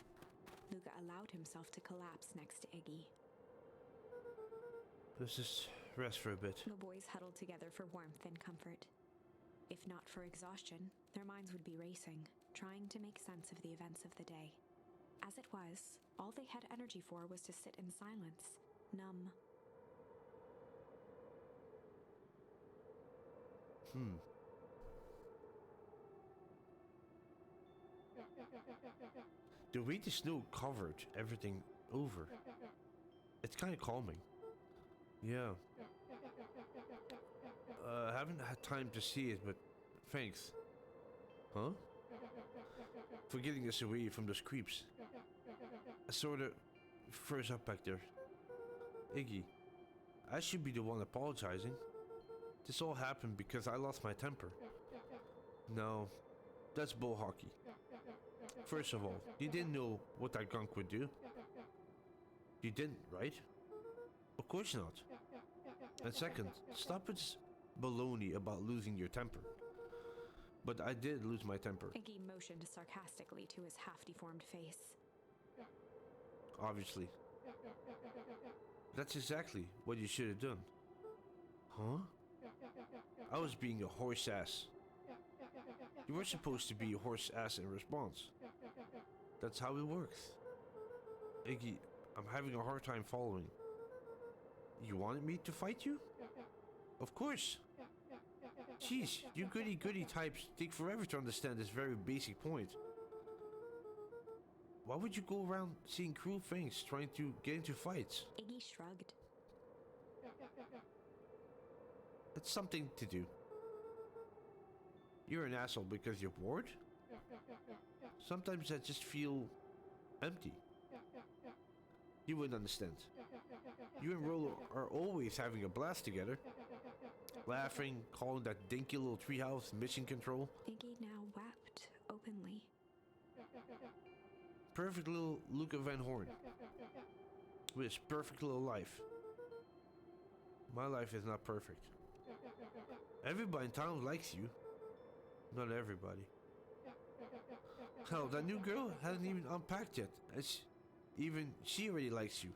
Luca allowed himself to collapse next to Iggy. Let's just rest for a bit. The boys huddled together for warmth and comfort. If not for exhaustion, their minds would be racing, trying to make sense of the events of the day. As it was, all they had energy for was to sit in silence, numb. The way the snow covered everything over, it's kind of calming. Yeah. Haven't had time to see it, but thanks. Huh? For getting us away from those creeps. I sorta froze up back there. Iggy, I should be the one apologizing. This all happened because I lost my temper. No, that's bull hockey. First of all, you didn't know what that gunk would do. You didn't, right? Of course not. And second, stop with this baloney about losing your temper. But I did lose my temper. Iggy motioned sarcastically to his half-deformed face. Obviously. That's exactly what you should have done. Huh? I was being a horse ass. You were supposed to be a horse ass in response. That's how it works. Iggy, I'm having a hard time following. You wanted me to fight you? Of course. Jeez, you goody-goody types take forever to understand this very basic point. Why would you go around seeing cruel things trying to get into fights? Iggy shrugged. That's something to do. You're an asshole because you're bored? Sometimes I just feel empty. You wouldn't understand. You and Rolo are always having a blast together. Laughing, calling that dinky little treehouse mission control. Iggy now wept openly. Perfect little Luca Van Horn. With his perfect little life. My life is not perfect. Everybody in town likes you. Not everybody. Hell, that new girl hasn't even unpacked yet. Even she already likes you.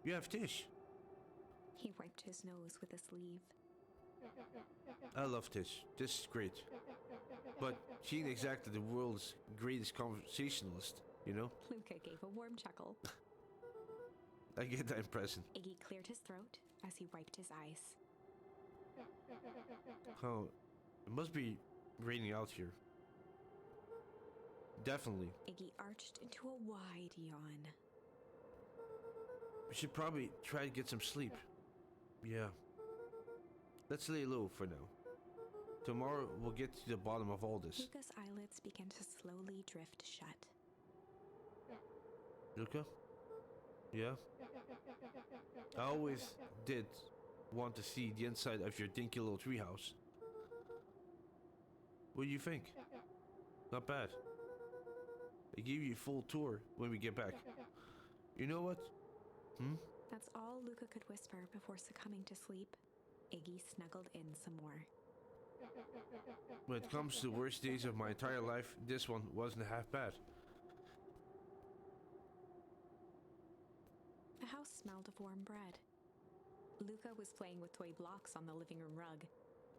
You have Tish. He wiped his nose with a sleeve. I love Tish. Tish is great. But she ain't exactly the world's greatest conversationalist, you know? Luca gave a warm chuckle. I get that impression. Iggy cleared his throat as he wiped his eyes. Oh, it must be raining out here. Definitely. Iggy arched into a wide yawn. We should probably try to get some sleep. Yeah. Let's lay low for now. Tomorrow we'll get to the bottom of all this. Luca's eyelids began to slowly drift shut. Luca? Yeah? I always did want to see the inside of your dinky little treehouse. What do you think? Not bad. I give you a full tour when we get back. You know what? That's all Luca could whisper before succumbing to sleep. Iggy snuggled in some more. When it comes to the worst days of my entire life, this one wasn't half bad. The house smelled of warm bread. Luca was playing with toy blocks on the living room rug.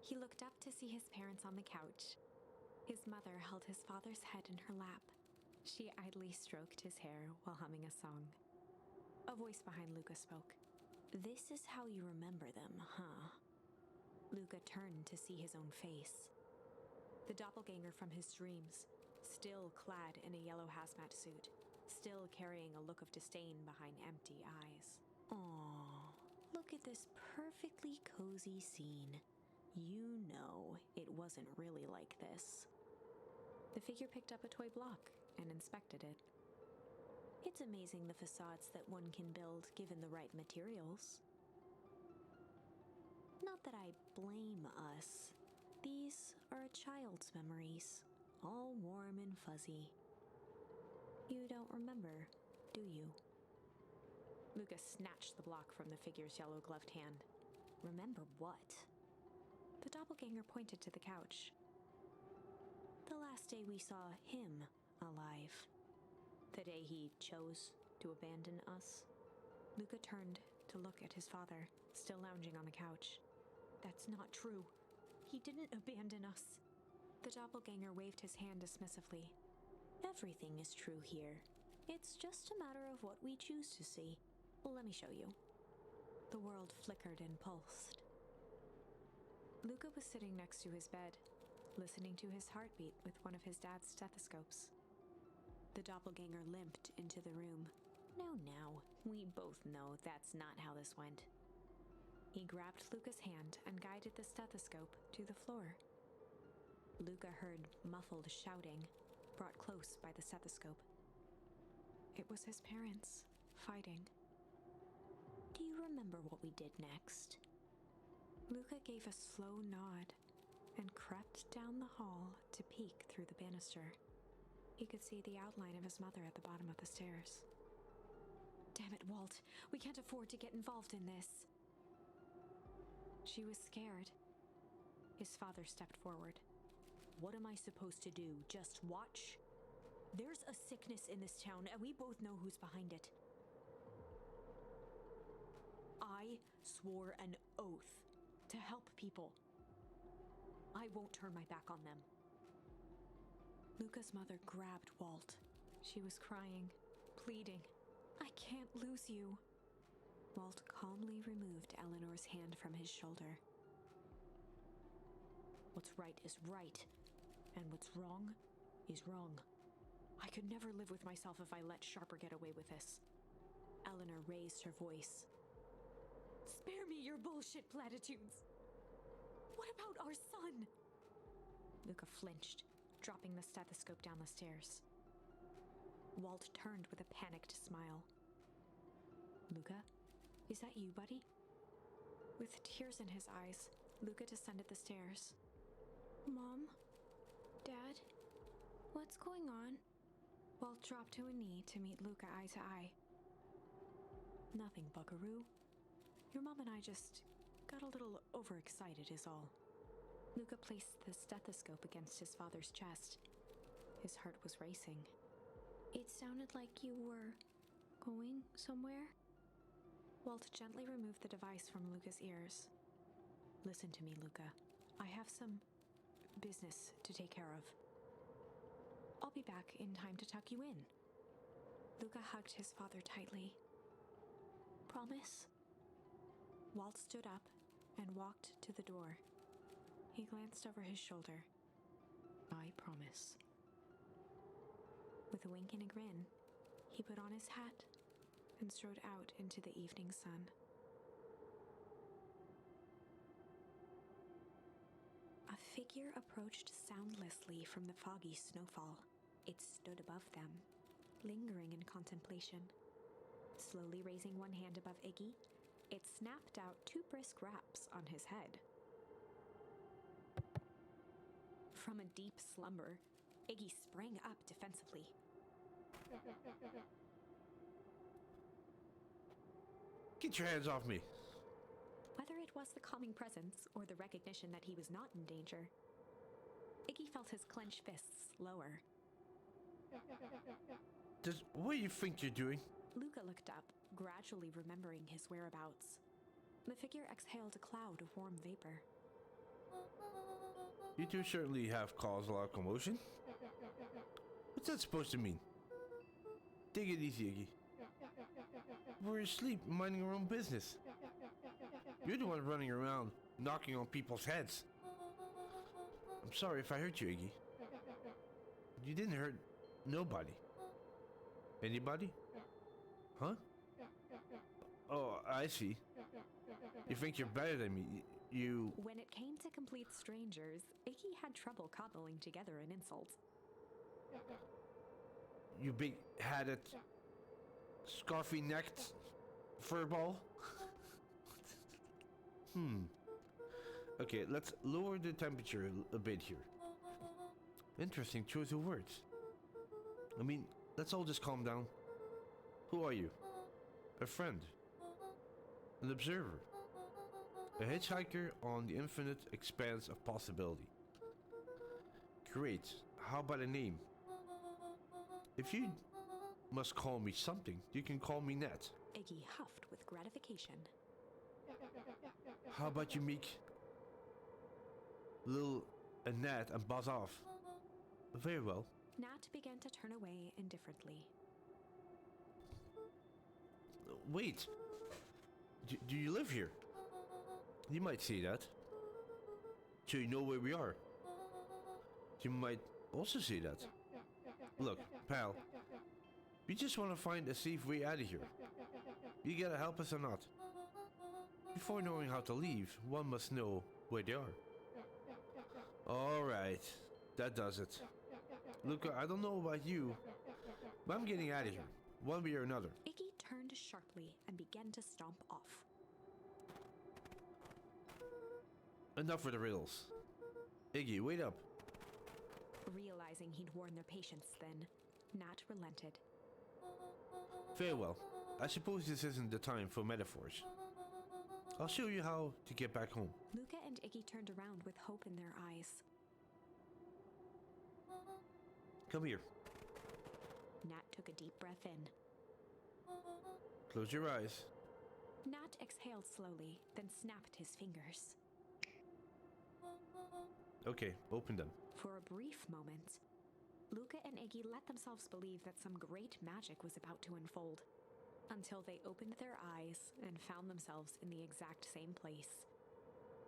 He looked up to see his parents on the couch. His mother held his father's head in her lap. She idly stroked his hair while humming a song. A voice behind Luca spoke. "This is how you remember them, huh?" Luca turned to see his own face. The doppelganger from his dreams, still clad in a yellow hazmat suit, still carrying a look of disdain behind empty eyes. Aww, look at this perfectly cozy scene. You know it wasn't really like this. The figure picked up a toy block and inspected it. It's amazing the facades that one can build given the right materials. Not that I blame us. These are a child's memories, all warm and fuzzy. You don't remember, do you? Lucas snatched the block from the figure's yellow-gloved hand. Remember what? The doppelganger pointed to the couch. The last day we saw him alive. The day he chose to abandon us. Luca turned to look at his father, still lounging on the couch. That's not true. He didn't abandon us. The doppelganger waved his hand dismissively. Everything is true here. It's just a matter of what we choose to see. Let me show you. The world flickered and pulsed. Luca was sitting next to his bed, listening to his heartbeat with one of his dad's stethoscopes. The doppelganger limped into the room. No, we both know that's not how this went. He grabbed Luca's hand and guided the stethoscope to the floor. Luca heard muffled shouting, brought close by the stethoscope. It was his parents, fighting. Do you remember what we did next? Luca gave a slow nod and crept down the hall to peek through the banister. He could see the outline of his mother at the bottom of the stairs. Damn it, Walt. We can't afford to get involved in this. She was scared. His father stepped forward. What am I supposed to do? Just watch? There's a sickness in this town, and we both know who's behind it. I swore an oath to help people. I won't turn my back on them. Luca's mother grabbed Walt. She was crying, pleading. I can't lose you. Walt calmly removed Eleanor's hand from his shoulder. What's right is right, and what's wrong is wrong. I could never live with myself if I let Sharper get away with this. Eleanor raised her voice. Spare me your bullshit platitudes. What about our son? Luca flinched, dropping the stethoscope down the stairs. Walt turned with a panicked smile. Luca, is that you, buddy? With tears in his eyes, Luca descended the stairs. Mom? Dad? What's going on? Walt dropped to a knee to meet Luca eye to eye. Nothing, buckaroo. Your mom and I just got a little overexcited is all. Luca placed the stethoscope against his father's chest. His heart was racing. It sounded like you were going somewhere? Walt gently removed the device from Luca's ears. Listen to me, Luca. I have some business to take care of. I'll be back in time to tuck you in. Luca hugged his father tightly. Promise? Walt stood up and walked to the door. He glanced over his shoulder. I promise. With a wink and a grin, he put on his hat and strode out into the evening sun. A figure approached soundlessly from the foggy snowfall. It stood above them, lingering in contemplation. Slowly raising one hand above Iggy, it snapped out 2 brisk raps on his head. From a deep slumber, Iggy sprang up defensively. Get your hands off me. Whether it was the calming presence or the recognition that he was not in danger, Iggy felt his clenched fists lower. What do you think you're doing? Luca looked up, gradually remembering his whereabouts. The figure exhaled a cloud of warm vapor. You two certainly have caused a lot of commotion. What's that supposed to mean? Take it easy, Iggy. We're asleep, minding our own business. You're the one running around, knocking on people's heads. I'm sorry if I hurt you, Iggy. You didn't hurt nobody. Anybody? Huh? Oh, I see. You think you're better than me. You... When it came to complete strangers, Iggy had trouble cobbling together an insult. You big-hatted, scarfy-necked furball? Okay, let's lower the temperature a bit here. Interesting choice of words. I mean, let's all just calm down. Who are you? A friend. An observer. A hitchhiker on the infinite expanse of possibility. Great. How about a name? If you must call me something, you can call me Nat. Iggy huffed with gratification. How about you make Lil and Nat and buzz off? Very well. Nat began to turn away indifferently. Wait. Do you live here? You might say that. So you know where we are. You might also say that. Look, pal. We just want to find a safe way out of here. You gotta help us or not. Before knowing how to leave, one must know where they are. Alright, that does it. Look, I don't know about you, but I'm getting out of here, one way or another. Iggy turned sharply and began to stomp off. Enough with the riddles. Iggy, wait up. Realizing he'd worn their patience thin, Nat relented. Very well. I suppose this isn't the time for metaphors. I'll show you how to get back home. Luca and Iggy turned around with hope in their eyes. Come here. Nat took a deep breath in. Close your eyes. Nat exhaled slowly, then snapped his fingers. Okay, open them. For a brief moment, Luca and Iggy let themselves believe that some great magic was about to unfold, until they opened their eyes and found themselves in the exact same place,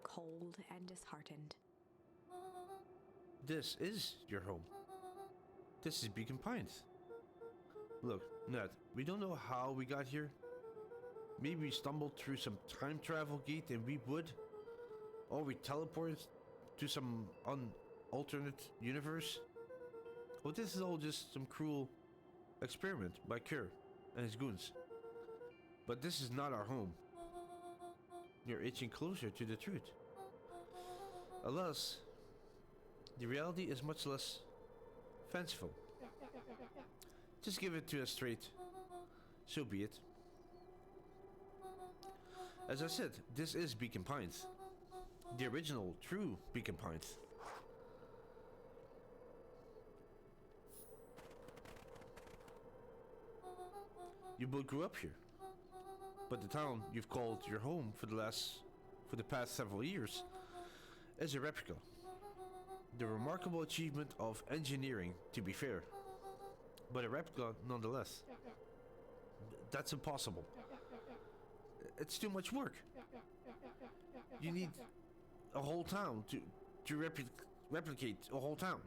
cold and disheartened. This is your home. This is Beacon Pines. Look, Nat, we don't know how we got here. Maybe we stumbled through some time travel gate and we would, or we teleported to some alternate universe. Well, this is all just some cruel experiment by Kerr and his goons. But this is not our home. You're itching closer to the truth. Alas, the reality is much less fanciful. Just give it to us straight. So be it. As I said, this is Beacon Pines. The original, true Beacon Pines. You both grew up here. But the town you've called your home for the past several years is a replica. The remarkable achievement of engineering, to be fair. But a replica nonetheless. That's impossible. It's too much work. You need a whole town to replicate a whole town.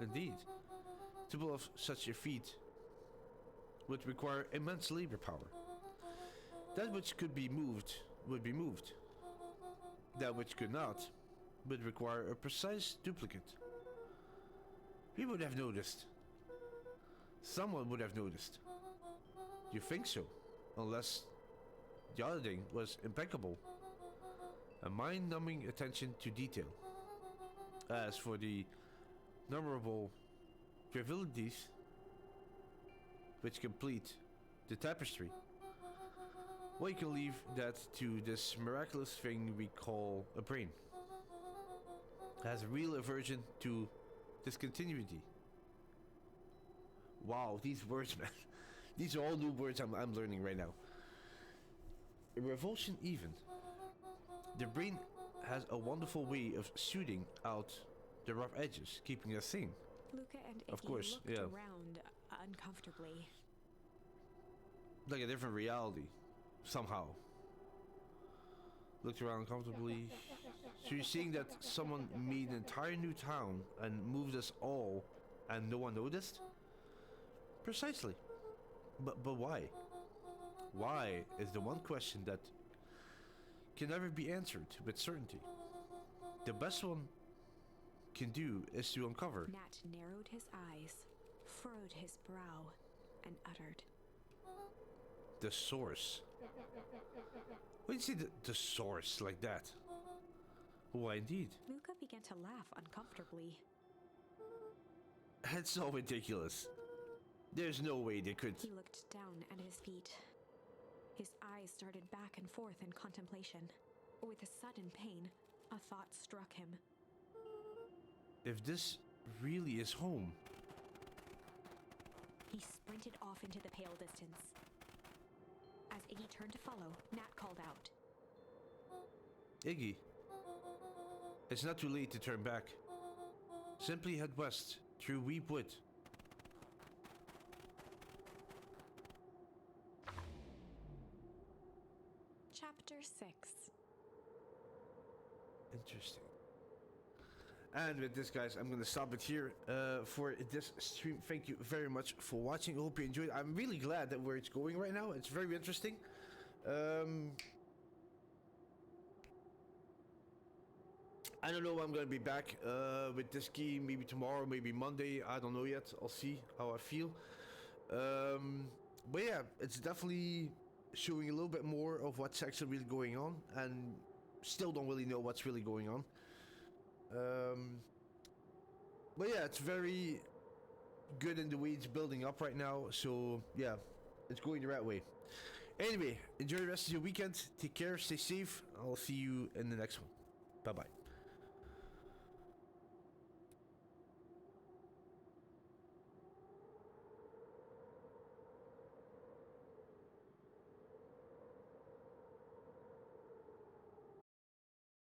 Indeed. To pull off such a feat would require immense labor power. That which could be moved would be moved. That which could not would require a precise duplicate. We would have noticed. Someone would have noticed. You think so? Unless the auditing was impeccable. A mind-numbing attention to detail. As for the innumerable trivialities which complete the tapestry, well, you can leave that to this miraculous thing we call a brain. It has a real aversion to discontinuity. Wow, these words, man. These are all new words I'm learning right now. A revulsion even. The brain has a wonderful way of shooting out the rough edges, keeping us sane. Luca and Iggy Of course, looked yeah. around uncomfortably. Like a different reality, somehow. Looked around comfortably. So you're saying that someone made an entire new town and moved us all and no one noticed? Precisely. But why? Why is the one question that can never be answered with certainty. The best one can do is to uncover. Nat narrowed his eyes, furrowed his brow, and uttered, The source. When you say the source like that? Why indeed? Luca began to laugh uncomfortably. That's so ridiculous. There's no way they could. He looked down at his feet. His eyes started back and forth in contemplation. With a sudden pain, a thought struck him. If this really is home. He sprinted off into the pale distance. As Iggy turned to follow, Nat called out. Iggy, it's not too late to turn back. Simply head west through Weep Wood. Chapter 6. Interesting. And with this, guys, I'm gonna stop it here for this stream. Thank you very much for watching. I hope you enjoyed. I'm really glad that where it's going right now. It's very interesting. I don't know when I'm gonna be back with this game. Maybe tomorrow, maybe Monday. I don't know yet. I'll see how I feel. But yeah, it's definitely showing a little bit more of what's actually really going on, and still don't really know what's really going on. But yeah, it's very good in the way it's building up right now. So yeah, it's going the right way. Anyway, enjoy the rest of your weekend. Take care, stay safe. I'll see you in the next one. Bye bye.